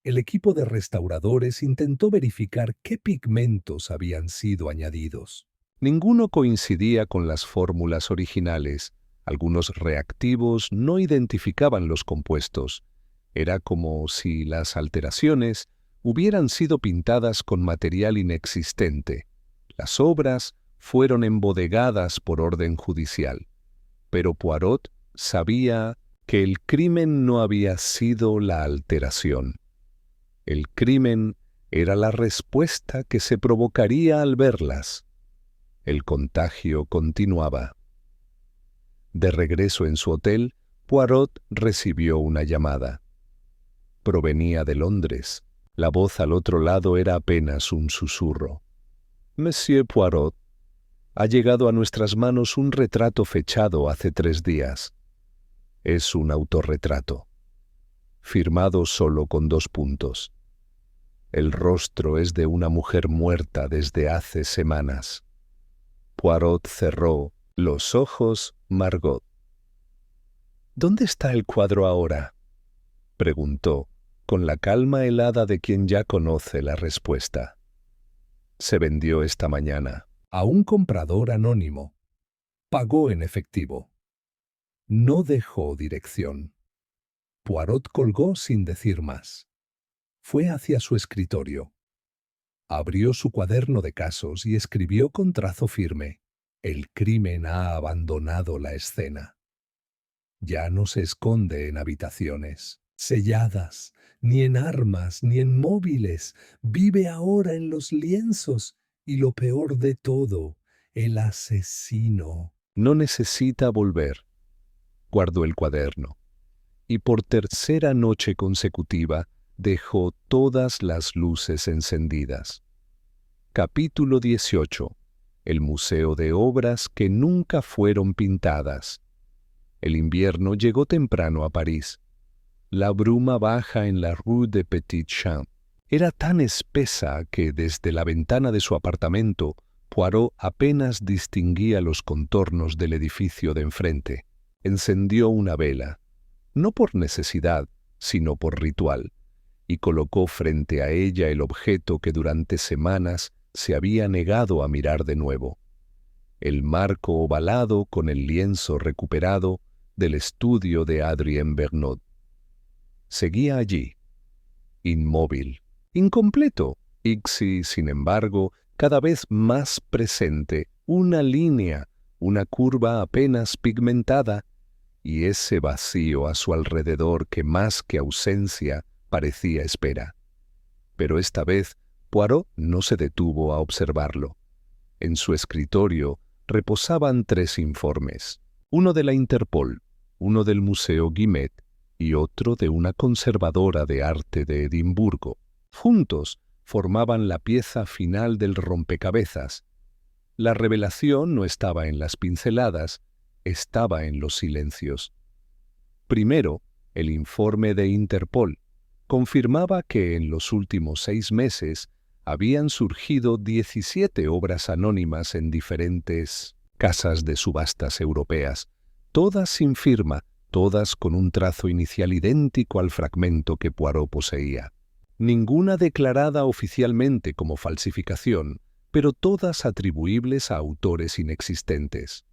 El equipo de restauradores intentó verificar qué pigmentos habían sido añadidos. Ninguno coincidía con las fórmulas originales. Algunos reactivos no identificaban los compuestos. Era como si las alteraciones hubieran sido pintadas con material inexistente. Las obras fueron embodegadas por orden judicial. Pero Poirot sabía que el crimen no había sido la alteración. El crimen era la respuesta que se provocaría al verlas. El contagio continuaba. De regreso en su hotel, Poirot recibió una llamada. Provenía de Londres. La voz al otro lado era apenas un susurro. «Monsieur Poirot, ha llegado a nuestras manos un retrato fechado hace 3 días. Es un autorretrato, firmado solo con 2 puntos. El rostro es de una mujer muerta desde hace semanas». Poirot cerró los ojos. Margot. «¿Dónde está el cuadro ahora?», preguntó, con la calma helada de quien ya conoce la respuesta. «Se vendió esta mañana». A un comprador anónimo. Pagó en efectivo. No dejó dirección. Poirot colgó sin decir más. Fue hacia su escritorio. Abrió su cuaderno de casos y escribió con trazo firme: «El crimen ha abandonado la escena». Ya no se esconde en habitaciones selladas, ni en armas, ni en móviles. Vive ahora en los lienzos. Y lo peor de todo, el asesino. No necesita volver. Guardó el cuaderno. Y por 3ª noche consecutiva dejó todas las luces encendidas. Capítulo 18. El Museo de Obras que nunca fueron pintadas. El invierno llegó temprano a París. La bruma baja en la Rue de Petit Champ era tan espesa que desde la ventana de su apartamento Poirot apenas distinguía los contornos del edificio de enfrente. Encendió una vela, no por necesidad, sino por ritual, y colocó frente a ella el objeto que durante semanas se había negado a mirar de nuevo: el marco ovalado con el lienzo recuperado del estudio de Adrien Vergnaud. Seguía allí, inmóvil, incompleto, y sin embargo, cada vez más presente, una línea, una curva apenas pigmentada, y ese vacío a su alrededor que más que ausencia parecía espera. Pero esta vez Poirot no se detuvo a observarlo. En su escritorio reposaban 3 informes, uno de la Interpol, uno del Museo Guimet y otro de una conservadora de arte de Edimburgo. Juntos formaban la pieza final del rompecabezas. La revelación no estaba en las pinceladas, estaba en los silencios. Primero, el informe de Interpol confirmaba que en los últimos 6 meses habían surgido 17 obras anónimas en diferentes casas de subastas europeas, todas sin firma, todas con un trazo inicial idéntico al fragmento que Poirot poseía. Ninguna declarada oficialmente como falsificación, pero todas atribuibles a autores inexistentes.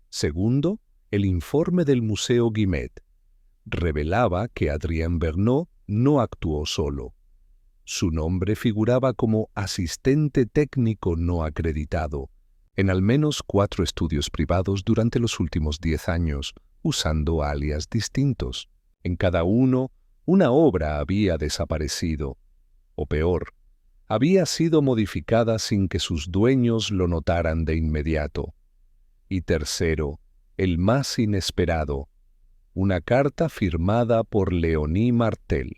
Segundo, el informe del Museo Guimet revelaba que Adrien Vergnaud no actuó solo. Su nombre figuraba como asistente técnico no acreditado en al menos 4 estudios privados durante los últimos 10 años, usando alias distintos. En cada uno, una obra había desaparecido, o peor, había sido modificada sin que sus dueños lo notaran de inmediato. Y tercero, el más inesperado, una carta firmada por Léonie Martel.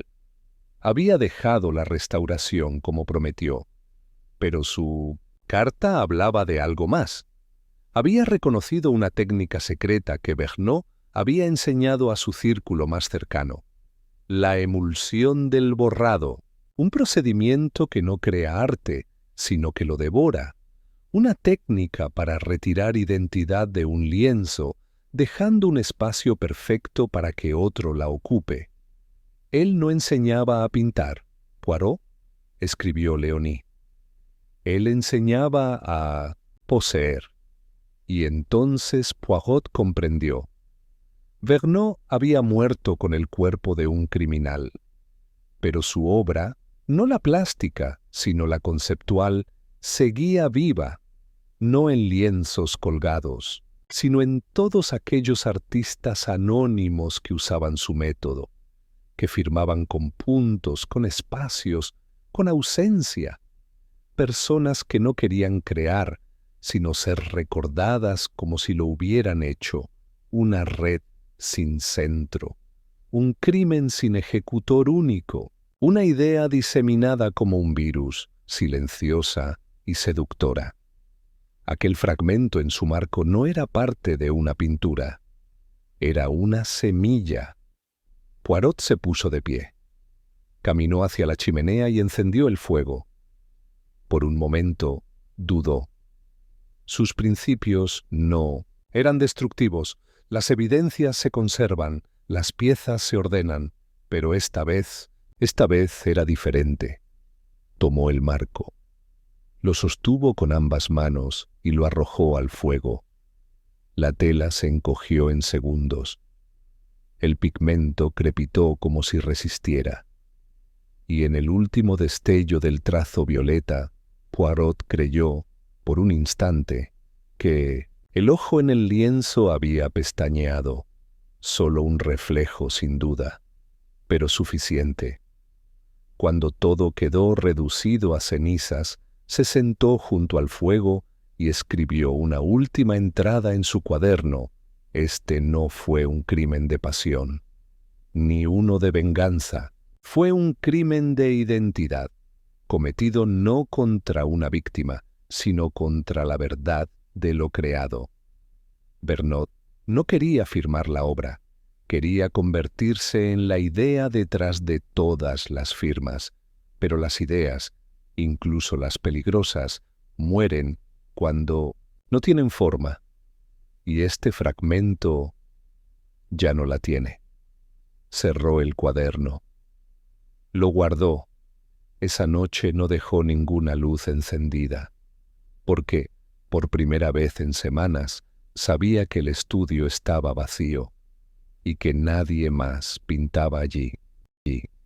Había dejado la restauración como prometió, pero su carta hablaba de algo más. Había reconocido una técnica secreta que Vergnaud había enseñado a su círculo más cercano: la emulsión del borrado, un procedimiento que no crea arte, sino que lo devora, una técnica para retirar identidad de un lienzo, dejando un espacio perfecto para que otro la ocupe. Él no enseñaba a pintar, Poirot, escribió Léonie. Él enseñaba a poseer. Y entonces Poirot comprendió. Vergnaud había muerto con el cuerpo de un criminal, pero su obra, no la plástica, sino la conceptual, seguía viva, no en lienzos colgados, sino en todos aquellos artistas anónimos que usaban su método, que firmaban con puntos, con espacios, con ausencia, personas que no querían crear, sino ser recordadas como si lo hubieran hecho, una red sin centro, un crimen sin ejecutor único, una idea diseminada como un virus, silenciosa y seductora. Aquel fragmento en su marco no era parte de una pintura, era una semilla. Poirot se puso de pie. Caminó hacia la chimenea y encendió el fuego. Por un momento dudó. Sus principios no eran destructivos. Las evidencias se conservan, las piezas se ordenan, pero esta vez era diferente. Tomó el marco, lo sostuvo con ambas manos y lo arrojó al fuego. La tela se encogió en segundos. El pigmento crepitó como si resistiera. Y en el último destello del trazo violeta, Poirot creyó, por un instante, que el ojo en el lienzo había pestañeado. Solo un reflejo, sin duda, pero suficiente. Cuando todo quedó reducido a cenizas, se sentó junto al fuego y escribió una última entrada en su cuaderno. Este no fue un crimen de pasión, ni uno de venganza. Fue un crimen de identidad, cometido no contra una víctima, sino contra la verdad de lo creado. Vergnaud no quería firmar la obra, quería convertirse en la idea detrás de todas las firmas, pero las ideas, incluso las peligrosas, mueren cuando no tienen forma, y este fragmento ya no la tiene. Cerró el cuaderno. Lo guardó. Esa noche no dejó ninguna luz encendida, porque, por primera vez en semanas, sabía que el estudio estaba vacío y que nadie más pintaba allí.